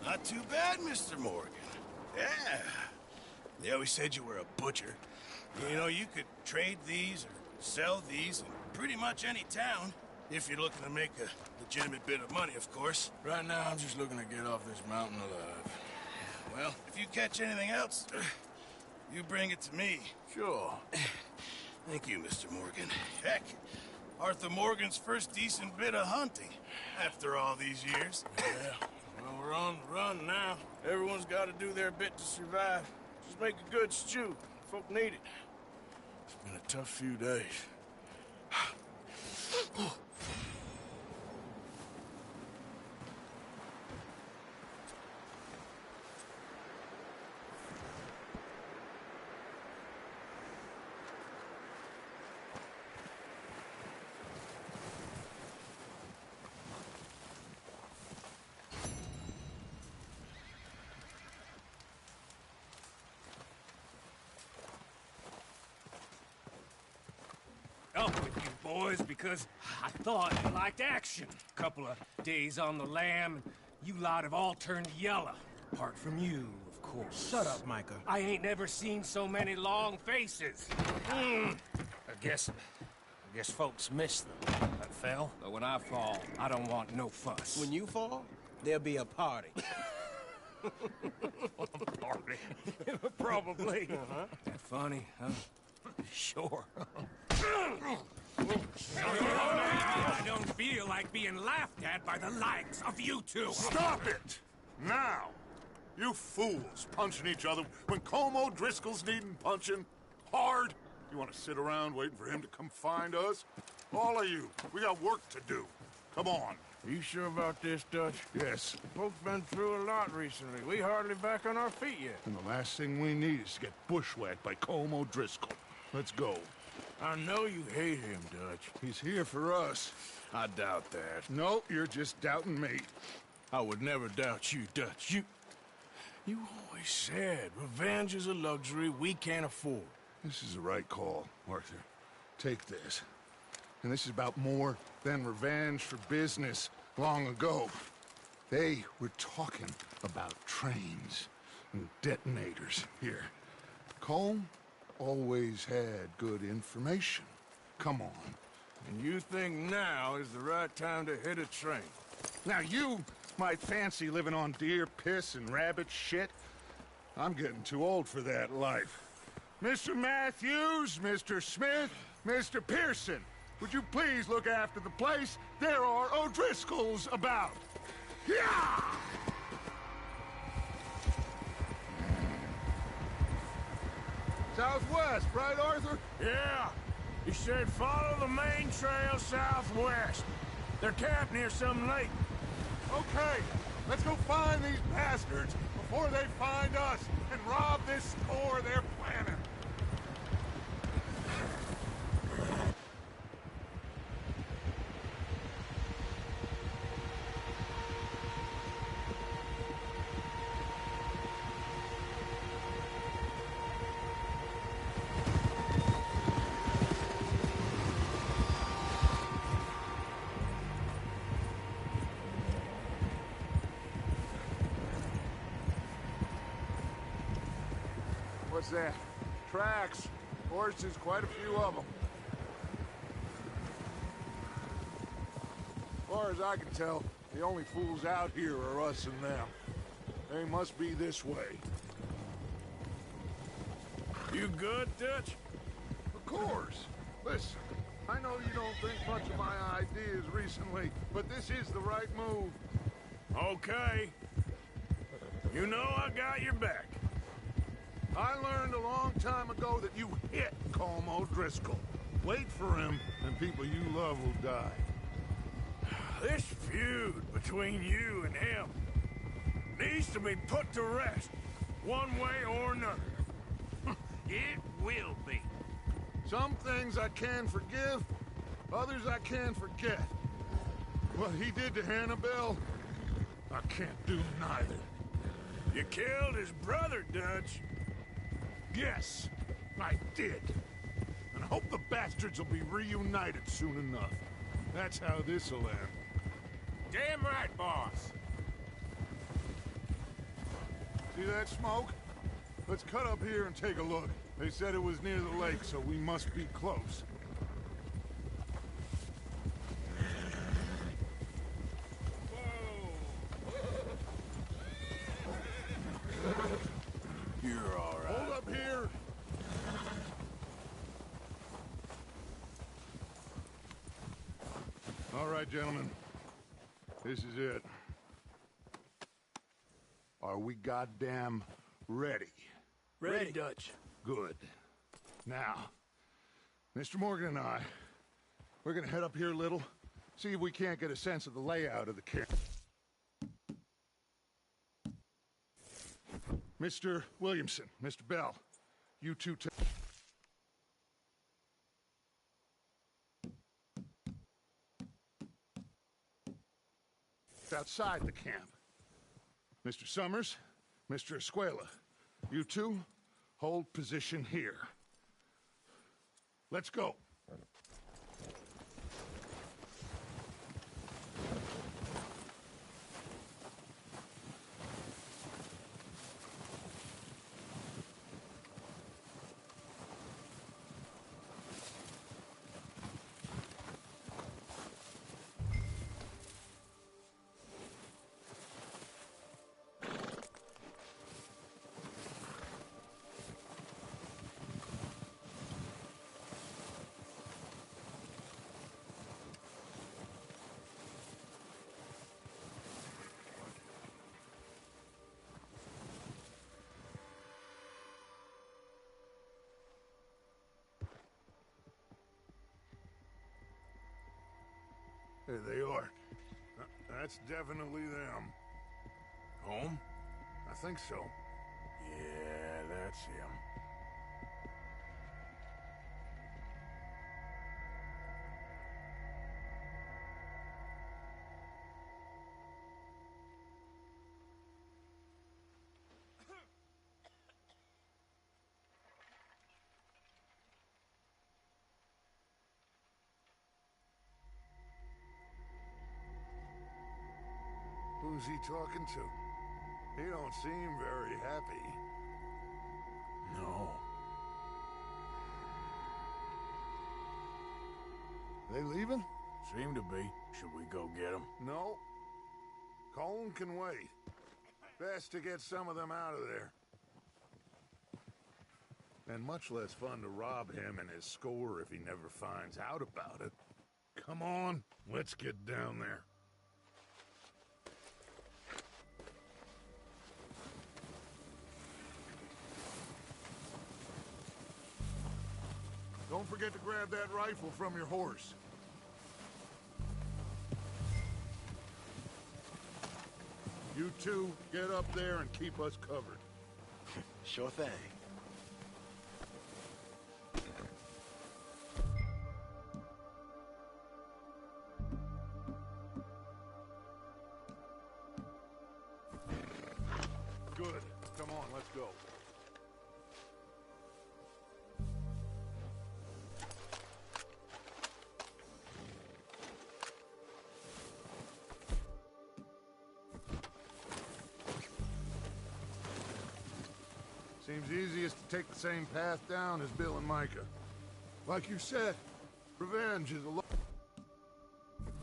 Not too bad, Mr. Morgan. Yeah. They always said you were a butcher. You know, you could trade these or sell these in pretty much any town, if you're looking to make a legitimate bit of money, of course. Right now, I'm just looking to get off this mountain alive. Well, if you catch anything else, you bring it to me. Sure. Thank you, Mr. Morgan. Heck, Arthur Morgan's first decent bit of hunting after all these years. Yeah, well, We're on the run now. Everyone's got to do their bit to survive. Just make a good stew. Folk need it. It's been a tough few days. Up with you boys because I thought you liked action. Couple of days on the lam, and you lot have all turned yellow. Apart from you, of course. Shut up, Micah. I ain't never seen so many long faces. I guess folks miss them. That fell. But when I fall, I don't want no fuss. When you fall, there'll be a party. Party? Probably. That funny, huh? Sure. I don't feel like being laughed at by the likes of you two. Stop it! Now! You fools punching each other when Colm O'Driscoll's needing punching. Hard! You want to sit around waiting for him to come find us? All of you, we got work to do. Come on. Are you sure about this, Dutch? Yes. Folks been through a lot recently. We hardly back on our feet yet. And the last thing we need is to get bushwhacked by Colm O'Driscoll. Let's go. I know you hate him, Dutch. He's here for us. I doubt that. No, you're just doubting me. I would never doubt you, Dutch. You always said revenge is a luxury we can't afford. This is the right call, Arthur. Take this. And this is about more than revenge for business long ago. They were talking about trains and detonators here. Colm always had good information. Come on. And you think now is the right time to hit a train? Now you might fancy living on deer piss and rabbit shit. I'm getting too old for that life. Mr. Matthews, Mr. Smith, Mr. Pearson, would you please look after the place? There are O'Driscolls about. Yeah! Southwest, right, Arthur? Yeah. He said follow the main trail southwest. They're camped near some lake. Okay, let's go find these bastards before they find us and rob this store they're planning. What's that? Tracks. Horses, quite a few of them. As far as I can tell, the only fools out here are us and them. They must be this way. You good, Dutch? Of course. Listen, I know you don't think much of my ideas recently, but this is the right move. Okay. You know I got your back. I learned a long time ago that you hit Colm O'Driscoll. Wait for him, and people you love will die. This feud between you and him needs to be put to rest, one way or another. It will be. Some things I can forgive, others I can forget. What he did to Annabelle, I can't do neither. You killed his brother, Dutch. Yes, I did. And I hope the bastards will be reunited soon enough. That's how this'll end. Damn right, boss. See that smoke? Let's cut up here and take a look. They said it was near the lake, so we must be close. You're all right. Hold up here. All right, gentlemen. This is it. Are we goddamn ready? Ready, Dutch. Good. Now, Mr. Morgan and I, we're gonna head up here a little, see if we can't get a sense of the layout of the camp. Mr. Williamson, Mr. Bell, you two outside the camp. Mr. Summers, Mr. Escuela, you two hold position here. Let's go. There they are. That's definitely them. Home? I think so. Yeah, that's him. Who's he talking to? He don't seem very happy. No. They leaving? Seem to be. Should we go get them? No. Colm can wait. Best to get some of them out of there. And much less fun to rob him and his score if he never finds out about it. Come on, let's get down there. Don't forget to grab that rifle from your horse. You two, get up there and keep us covered. Sure thing. Good. Come on, let's go. Seems easiest to take the same path down as Bill and Micah. Like you said, revenge is a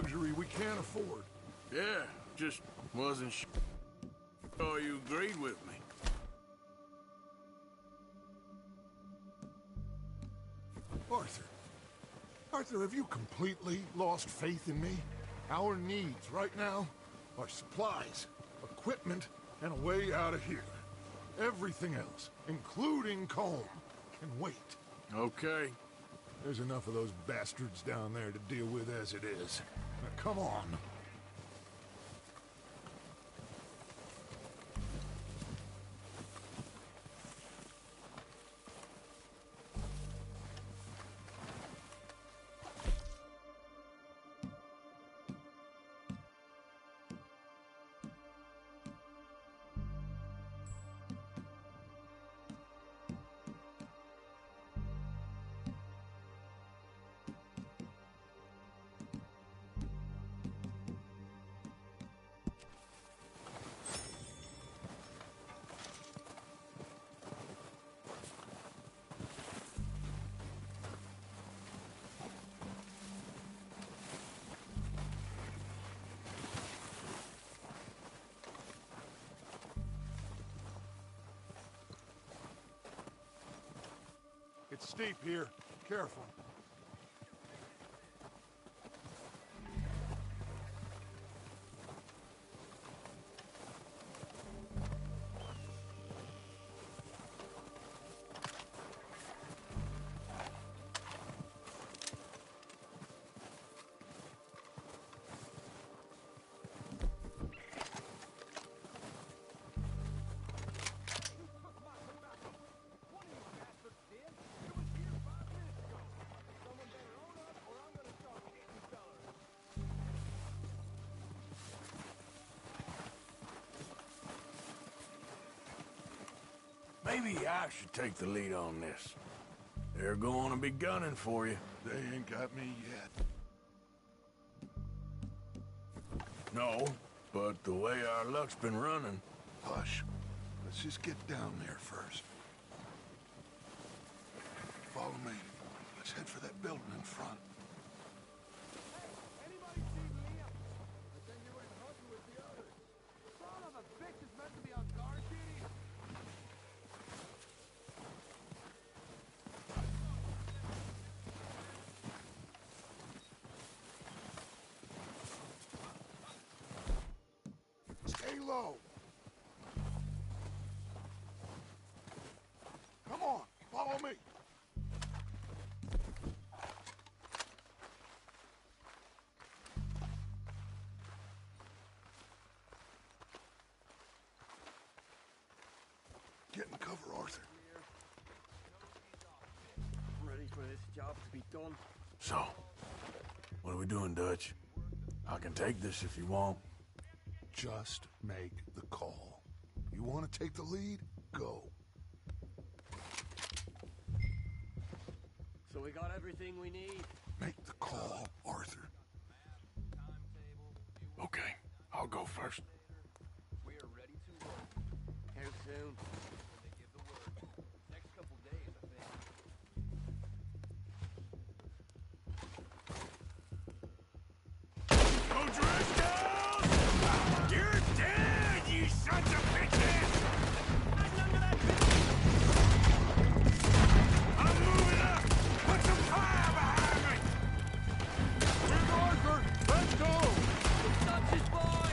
luxury we can't afford. Yeah, just wasn't sure you agreed with me. Arthur. Arthur, have you completely lost faith in me? Our needs right now are supplies, equipment, and a way out of here. Everything else, including Colm, can wait. Okay. There's enough of those bastards down there to deal with as it is. Now, come on. It's steep here. Careful. Maybe I should take the lead on this. They're going to be gunning for you. They ain't got me yet. No, but the way our luck's been running... Hush. Let's just get down there first. Follow me. Let's head for that building in front. Stay low. Come on, follow me. Get in cover, Arthur. I'm ready for this job to be done. So, what are we doing, Dutch? I can take this if you want. Just make the call. You want to take the lead? Go. So we got everything we need? Make the call, Arthur. Okay, I'll go first. We are ready to work. How soon? When they give the word. Next couple days, I think. O'Driscoll! You're dead, you sons of bitches! I'm moving up! Put some fire behind me! Where's Arthur? Let's go! Touch his boy!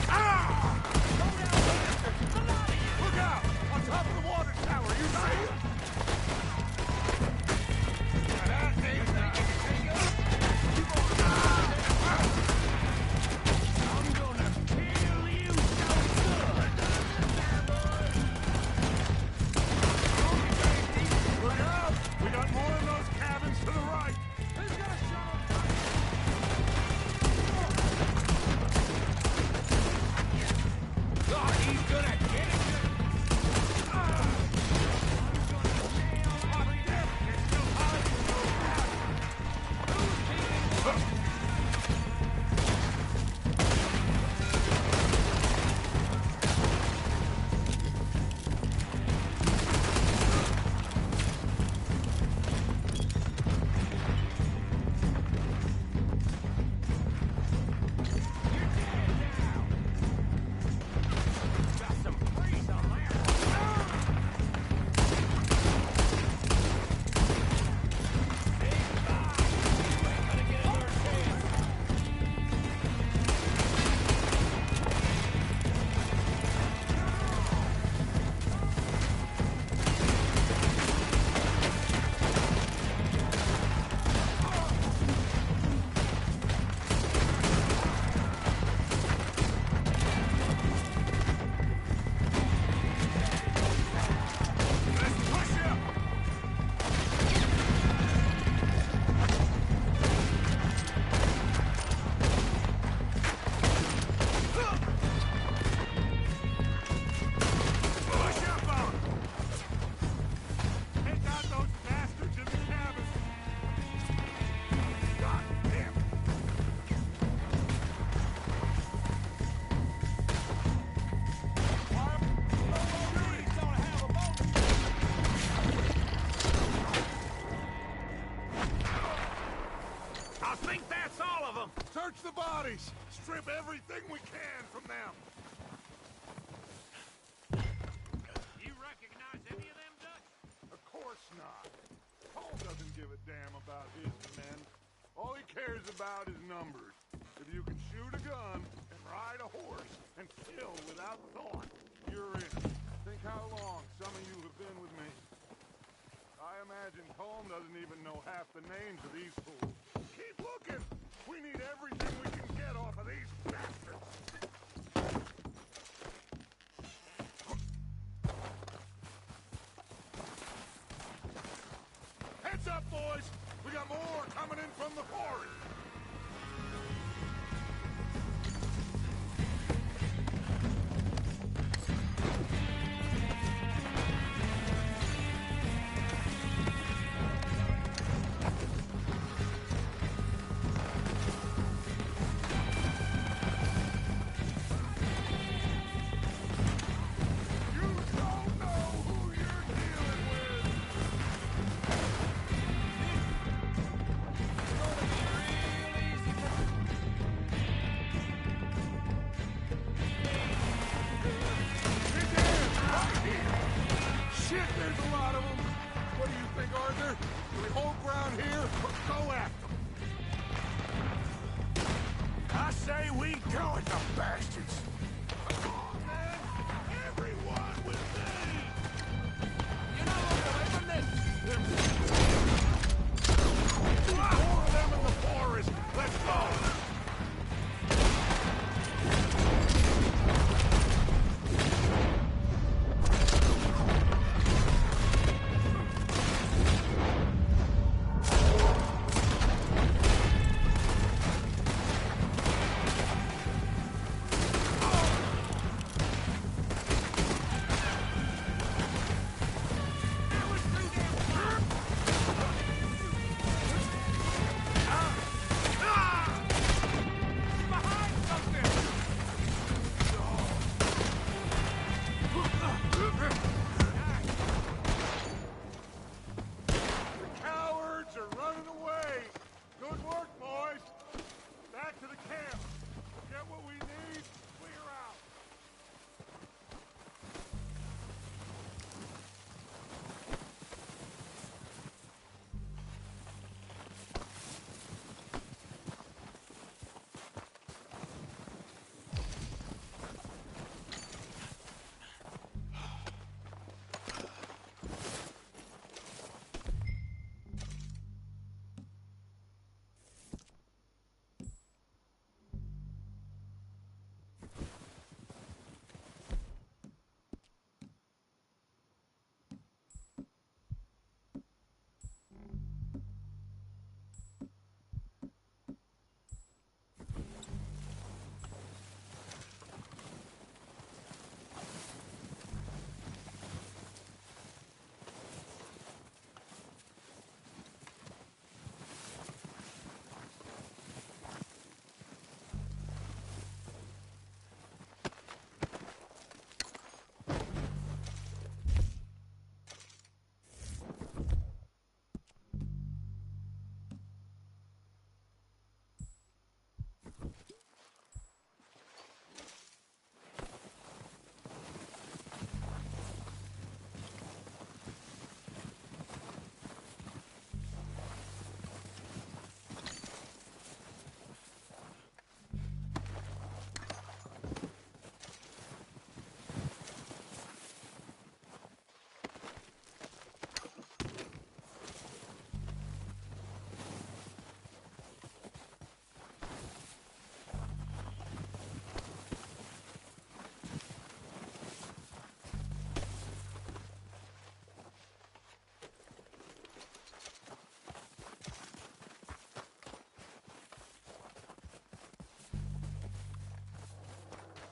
Ah! Look out! On top of the water tower, you see it? I'm gonna kill you so good! Look out! We got more of those cabins to the right! Who's got a shot? God, he's gonna get it! Got some freeze on there! Let's push him! Push up on him! Take out those bastards in the cabin! God damn it! I think that's all of them! Search the bodies. Strip everything we can from them. You recognize any of them, Dutch? Of course not. Paul doesn't give a damn about his men. All he cares about is numbers. If you can shoot a gun and ride a horse and kill without thought, you're in. Think how long some of you have been with me. I imagine Colm doesn't even know half the names of these fools. Keep looking! We need everything we can get off of these bastards! Heads up, boys! We got more coming in from the forest! Shit, there's a lot of them. What do you think, Arthur? Do we hold ground here or go after them? I say we go at the bastards. Come on, man! Everyone with me! You know what, away from this! More of them in the forest! Let's go!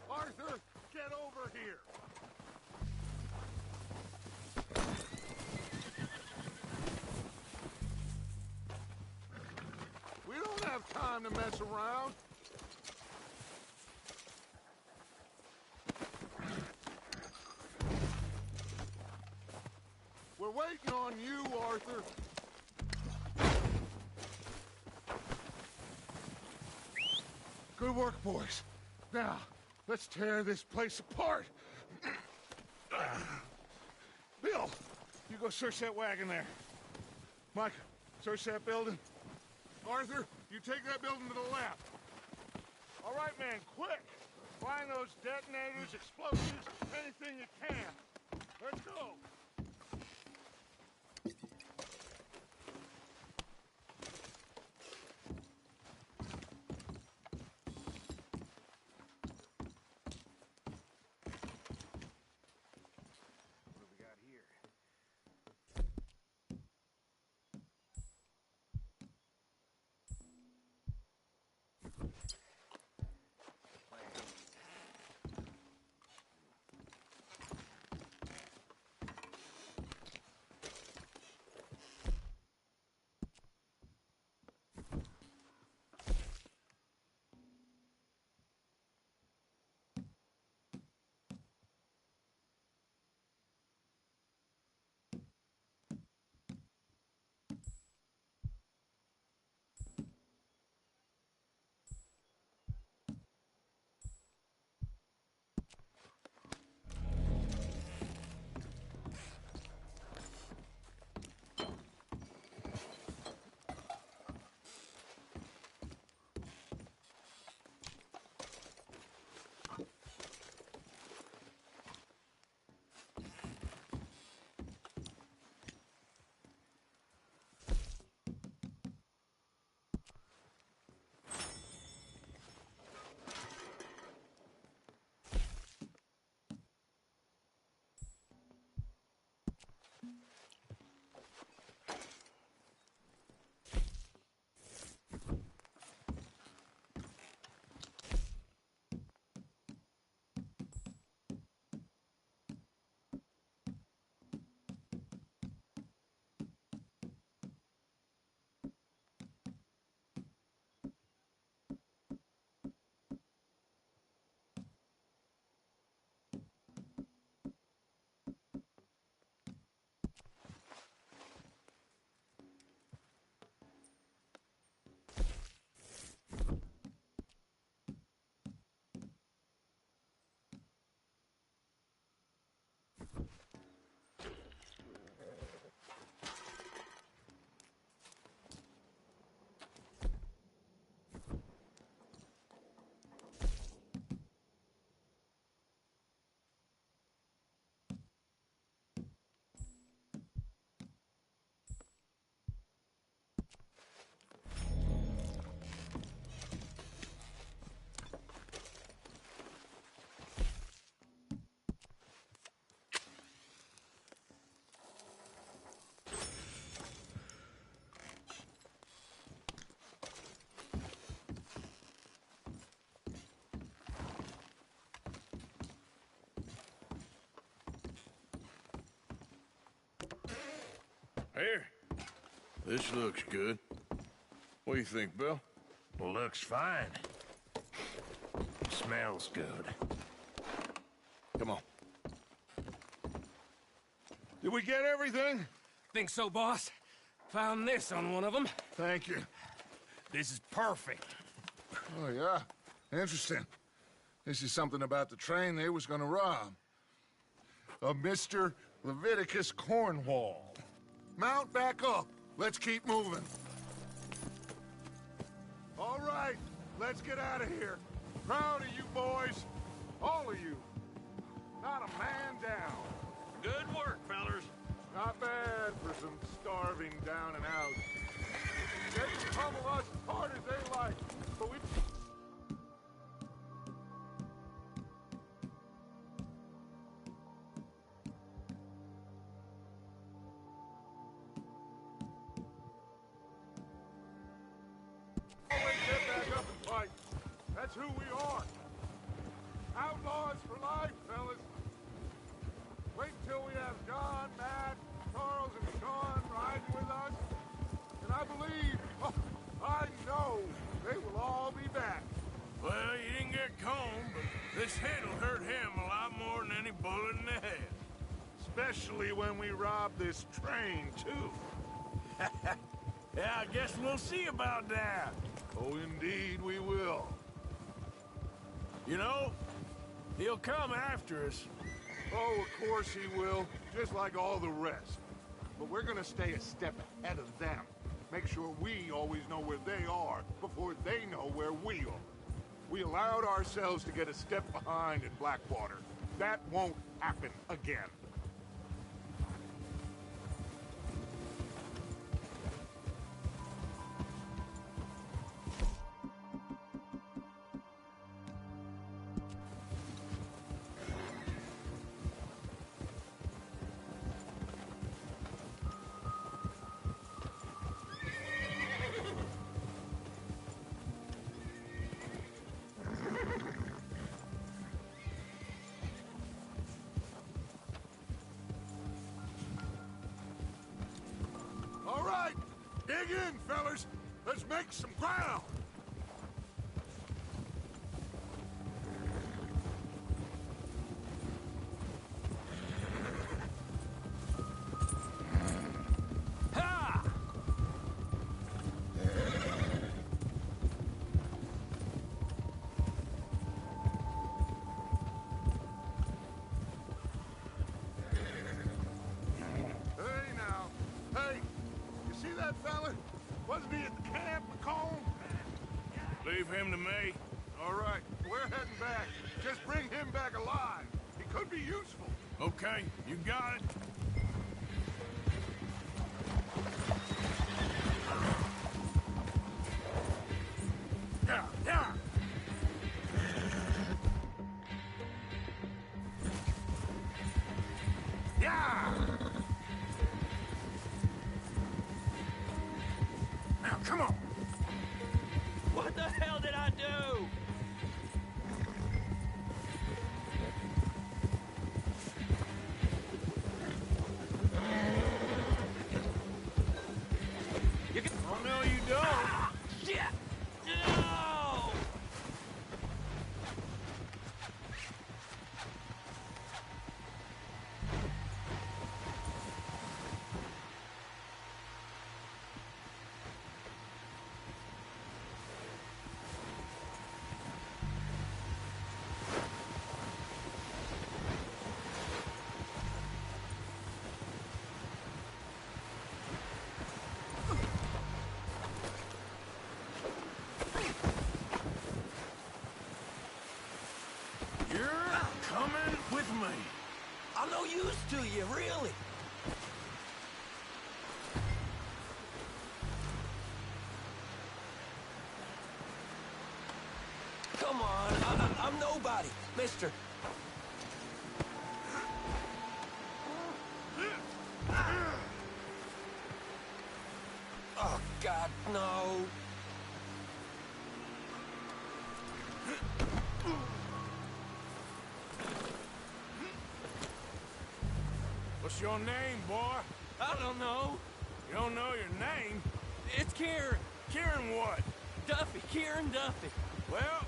Arthur, get over here! We don't have time to mess around. We're waiting on you, Arthur. Good work, boys. Now, let's tear this place apart. Bill, you go search that wagon there. Mike, search that building. Arthur, you take that building to the left. All right, man, quick. Find those detonators, explosives, anything you can. Let's go. Here. This looks good. What do you think, Bill? Looks fine. Smells good. Come on. Did we get everything? Think so, boss. Found this on one of them. Thank you. This is perfect. Oh, yeah? Interesting. This is something about the train they was gonna rob. A Mr. Leviticus Cornwall. Mount back up. Let's keep moving. All right, let's get out of here. Proud of you boys. All of you. Not a man down. Good work, fellers. Not bad for some starving down and out. They can pummel us as hard as they like, but we... always get back up and fight. That's who we are. Outlaws for life, fellas. Wait till we have John, Matt, Charles, and Sean riding with us. And I believe, oh, I know, they will all be back. Well, you didn't get Combe, but this hit'll hurt him a lot more than any bullet in the head. Especially when we rob this train, too. Yeah, I guess we'll see about that. Oh, indeed we will. You know, he'll come after us. Oh, of course he will, just like all the rest. But we're gonna stay a step ahead of them. Make sure we always know where they are before they know where we are. We allowed ourselves to get a step behind in Blackwater. That won't happen again. All right, dig in, fellas. Let's make some ground. Ha! Hey, now. Hey, you see that fella? Wasn't he at the camp, McComb? Leave him to me. All right, we're heading back. Just bring him back alive. He could be useful. Okay, you got it. Yeah, yeah. Yeah! Now, come on. What the hell did I do? You can... Oh, no, you don't. Ah, shit! No! coming with me. I'm no use to you, really. Come on, I'm nobody, mister. Oh, God, no. What's your name, boy? I don't know. You don't know your name? It's Kieran. Kieran what? Duffy, Kieran Duffy. Well,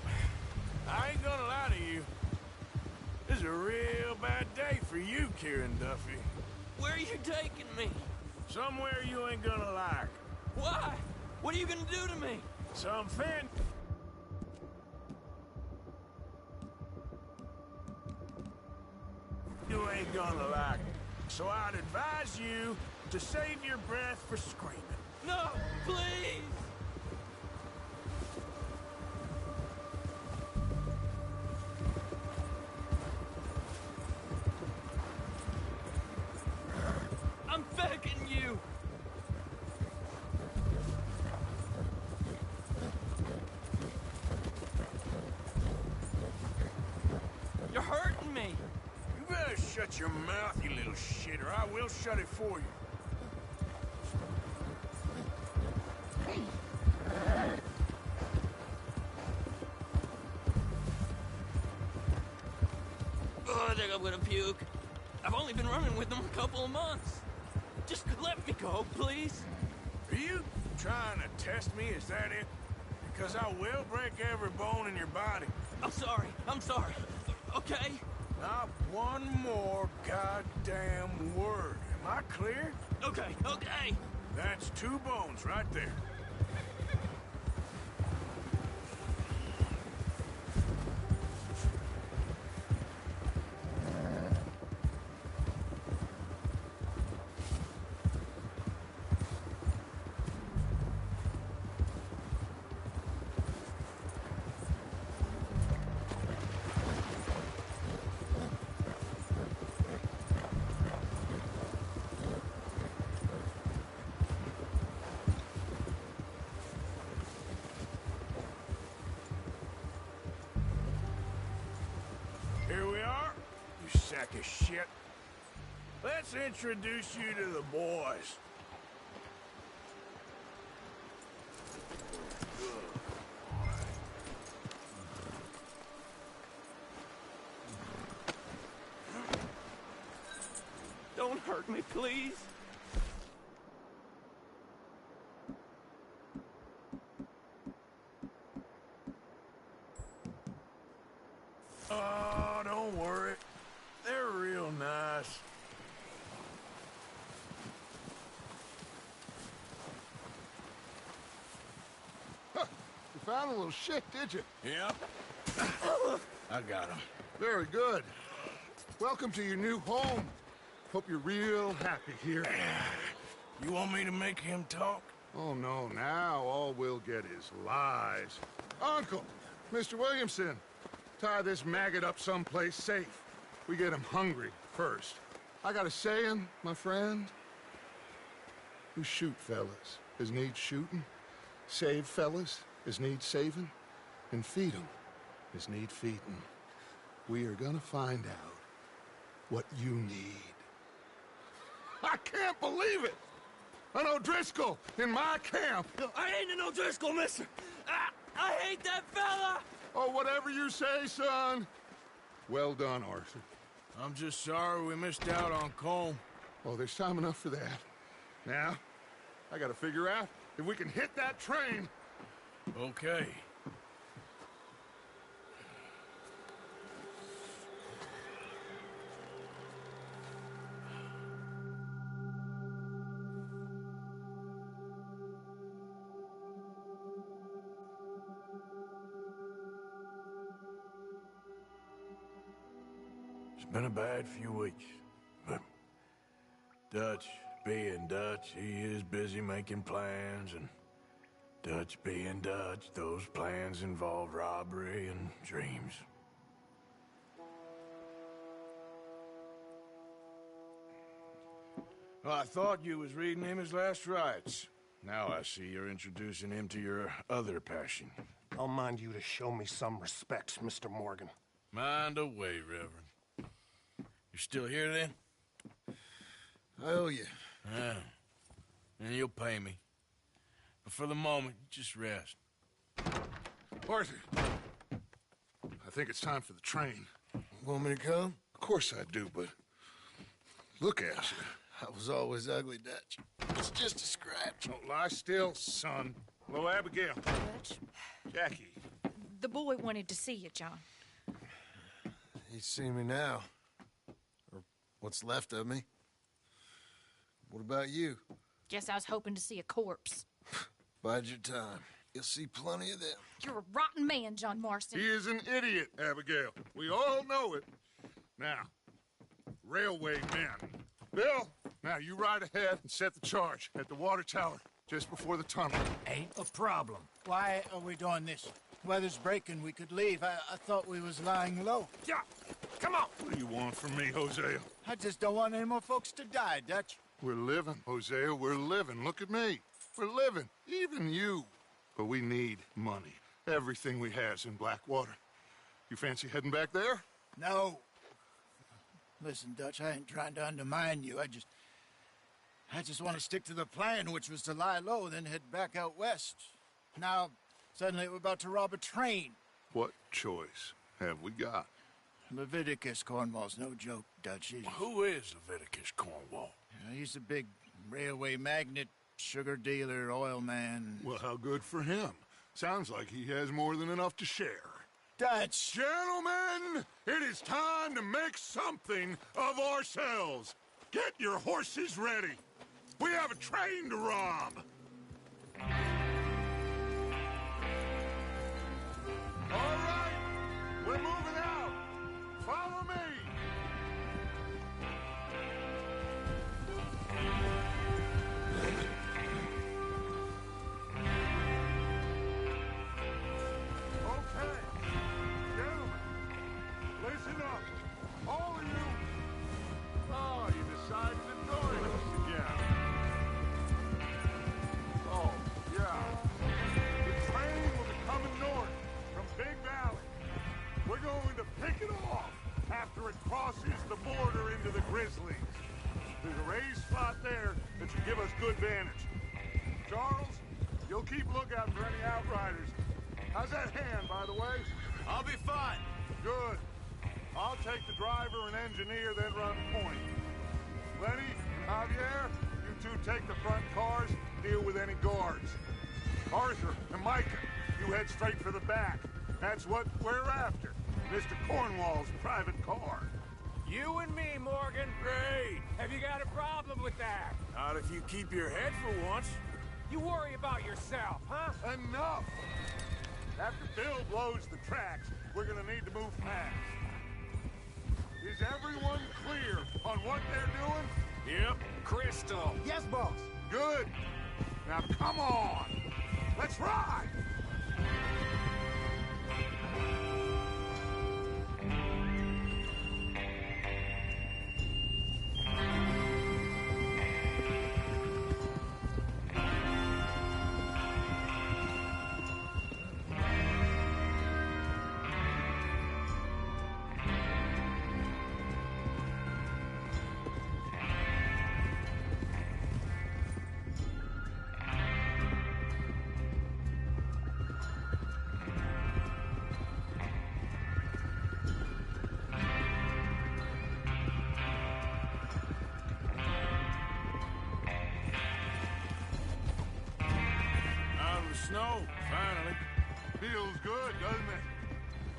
I ain't gonna lie to you. This is a real bad day for you, Kieran Duffy. Where are you taking me? Somewhere you ain't gonna like. Why? What are you gonna do to me? Something. You ain't gonna like. So I'd advise you to save your breath for screaming. No, please! I'm begging you! You're hurting me! You better shut your mouth, you little shit, or I will shut it for you. Oh, I think I'm gonna puke. I've only been running with them a couple of months. Just let me go, please. Are you trying to test me? Is that it? Because I will break every bone in your body. I'm sorry. Okay? Not one more goddamn word. Am I clear? Okay. That's 2 bones right there. Here we are, you sack of shit. Let's introduce you to the boys. Don't hurt me, please. Oh, don't worry. They're real nice. Huh. You found a little shit, did you? Yep. I got him. Very good. Welcome to your new home. Hope you're real happy here. You want me to make him talk? Oh, no. Now all we'll get is lies. Uncle, Mr. Williamson, tie this maggot up someplace safe. We get him hungry first. I got a saying, my friend. You shoot fellas as need shooting, save fellas as need saving, and feed 'em as need feeding. We are gonna find out what you need. I can't believe it! An O'Driscoll in my camp! I ain't an O'Driscoll, mister! I hate that fella! Oh, whatever you say, son. Well done, Arthur. I'm just sorry we missed out on Colm. Oh, there's time enough for that. Now, I gotta figure out if we can hit that train. Okay. It's been a bad few weeks, but Dutch being Dutch, he is busy making plans, and Dutch being Dutch, those plans involve robbery and dreams. Well, I thought you was reading him his last rites. Now I see you're introducing him to your other passion. I'll mind you to show me some respect, Mr. Morgan. Mind away, Reverend. You still here, then? I owe you. Yeah. And you'll pay me. But for the moment, just rest. Arthur, I think it's time for the train. Want me to come? Of course I do, but look at you. I was always ugly, Dutch. It's just a scratch. Don't lie still, son. Hello, Abigail. Dutch, Jackie. the boy wanted to see you, John. He's seen me now. Or what's left of me. What about you? Guess I was hoping to see a corpse. Bide your time. You'll see plenty of them. You're a rotten man, John Marston. He is an idiot, Abigail. We all know it. Now, railway men. Bill, now you ride ahead and set the charge at the water tower just before the tunnel. Ain't a problem. Why are we doing this? Weather's breaking. We could leave. I thought we was lying low. Yeah, come on. What do you want from me, Hosea? I just don't want any more folks to die, Dutch. We're living, Hosea. We're living. Look at me. We're living. Even you. But we need money. Everything we has in Blackwater. You fancy heading back there? No. Listen, Dutch, I ain't trying to undermine you. I just want to stick to the plan, which was to lie low, then head back out west. Now, suddenly we're about to rob a train. What choice have we got? Leviticus Cornwall's no joke, Dutch. Who is Leviticus Cornwall? He's a big railway magnate, sugar dealer, oil man. Well, how good for him. Sounds like he has more than enough to share. Dutch! Gentlemen, it is time to make something of ourselves. Get your horses ready. We have a train to rob. All right, we're moving out. Follow me. Listen up, all of you. Oh, you decided to join us again. Oh, yeah. The train will be coming north from Big Valley. We're going to pick it off after it crosses the border into the Grizzlies. There's a raised spot there that should give us good vantage. Charles, you'll keep lookout for any outriders. How's that hand, by the way? I'll be fine. Good. I'll take the driver and engineer, then run point. Lenny, Javier, you two take the front cars, deal with any guards. Arthur and Micah, you head straight for the back. That's what we're after. Mr. Cornwall's private car. You and me, Morgan. Great. Have you got a problem with that? Not if you keep your head for once. You worry about yourself, huh? Enough! After Bill blows the tracks, we're gonna need to move fast. Is everyone clear on what they're doing? Yep. Crystal. Yes, boss. Good. Now come on. Let's ride. Snow, finally. Feels good, doesn't it?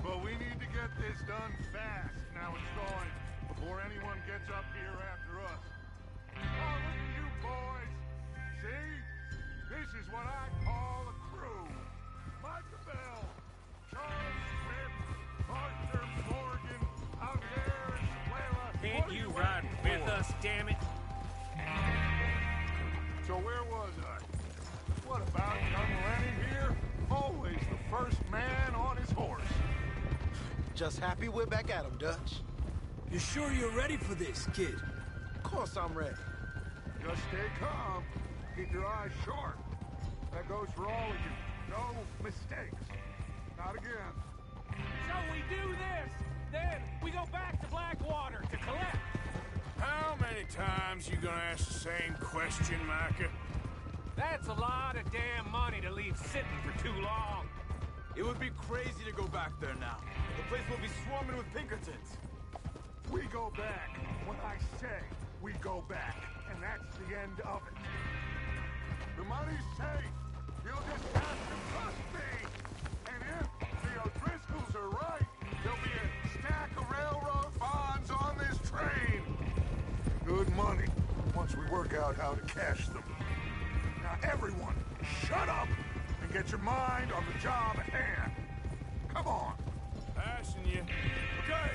But we need to get this done fast now it's going, before anyone gets up here after us. Oh, look at you boys. See? This is what I call a crew. Micah Bell, Charles Smith, Arthur Morgan, Javier Escuela. Can't you ride with us, damn it? So where was I? What about young Lenny here? Always the first man on his horse. Just happy we're back at him, Dutch. You sure you're ready for this, kid? Of course I'm ready. Just stay calm. Keep your eyes sharp. That goes for all of you. No mistakes. Not again. So we do this, then we go back to Blackwater to collect. How many times you gonna ask the same question, Micah? That's a lot of damn money to leave sitting for too long. It would be crazy to go back there now. The place will be swarming with Pinkertons. We go back when I say we go back, and that's the end of it. The money's safe. You'll just have to trust me. And if the O'Driscolls are right, there'll be a stack of railroad bonds on this train. Good money, once we work out how to cash them. Now everyone, shut up and get your mind on the job at hand. Come on. Passing you. Okay.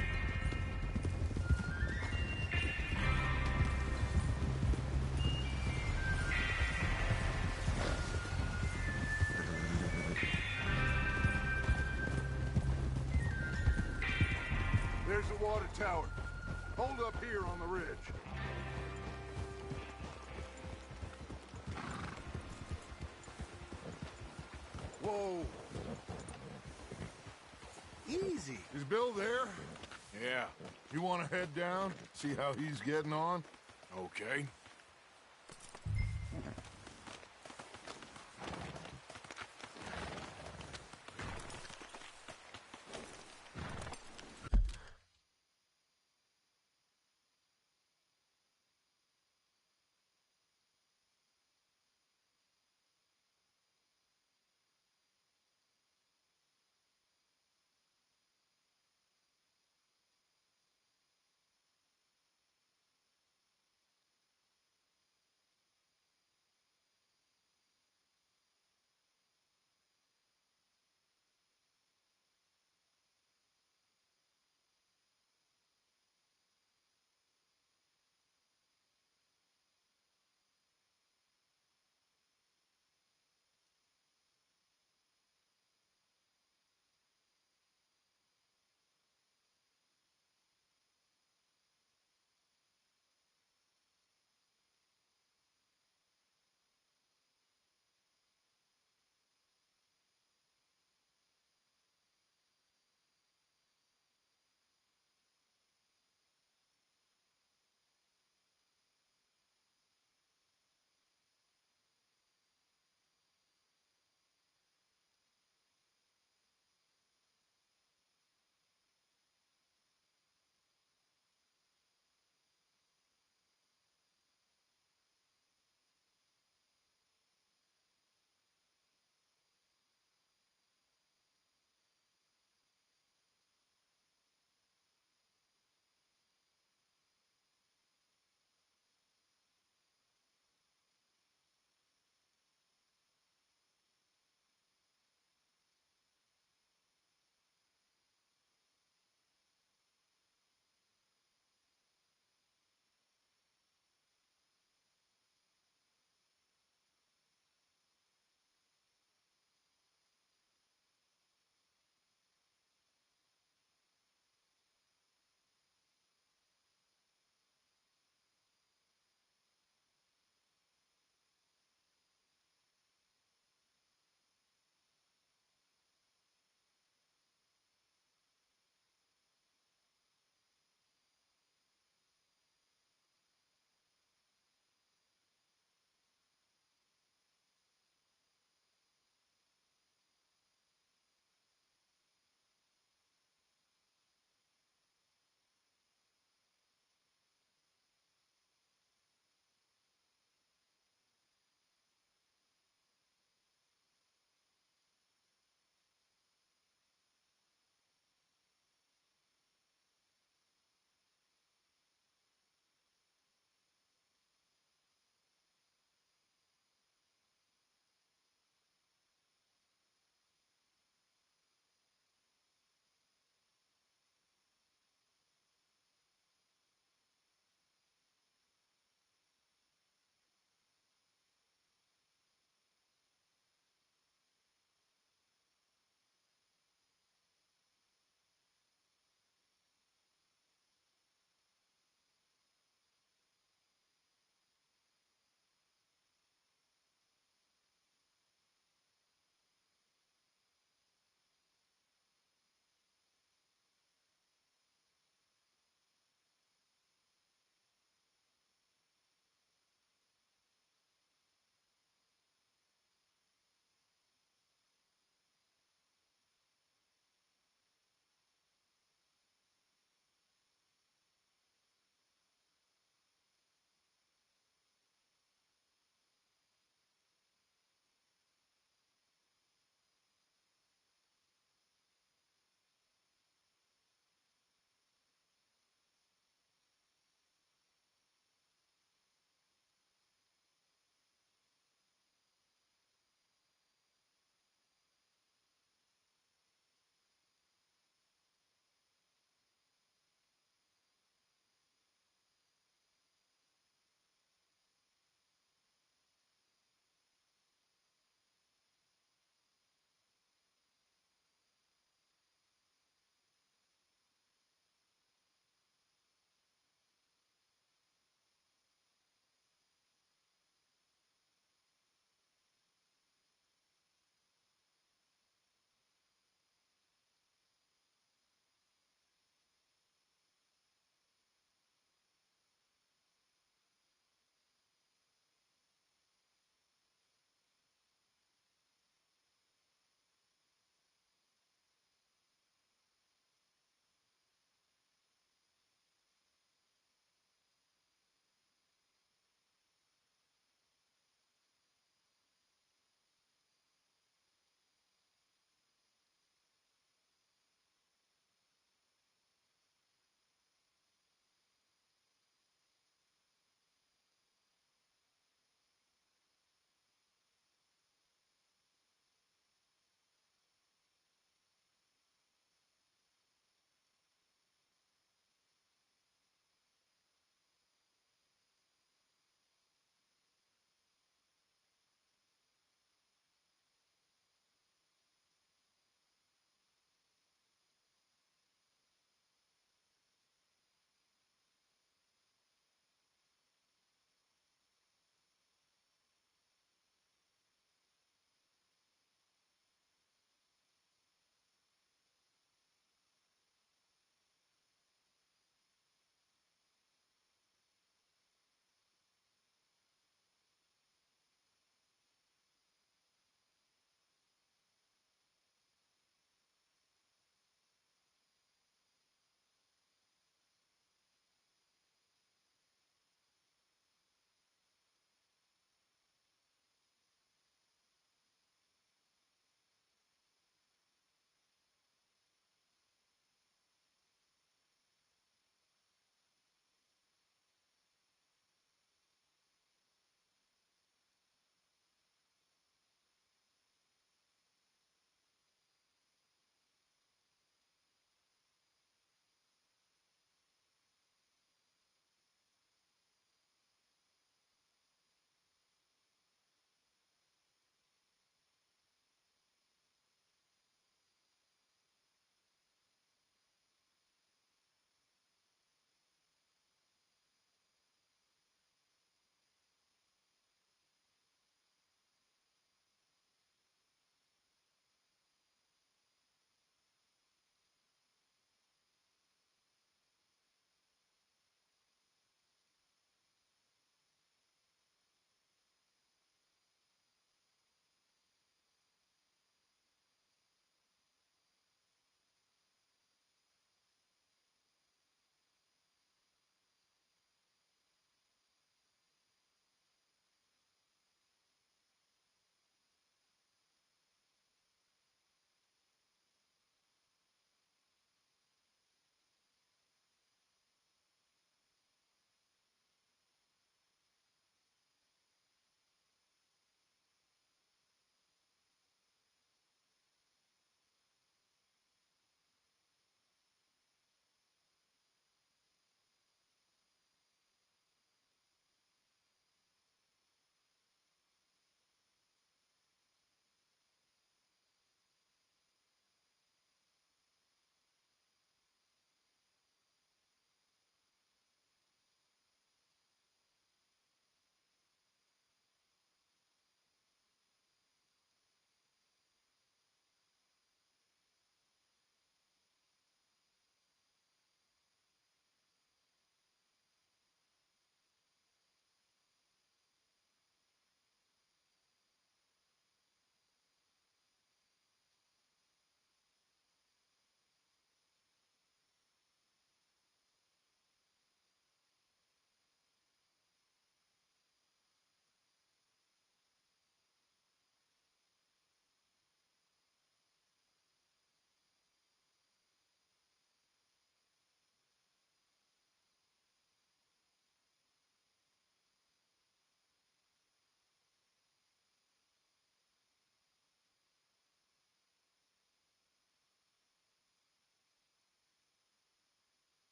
There's the water tower. Hold up here on the ridge. Whoa. Easy. Is Bill there? Yeah. You want to head down? See how he's getting on? Okay.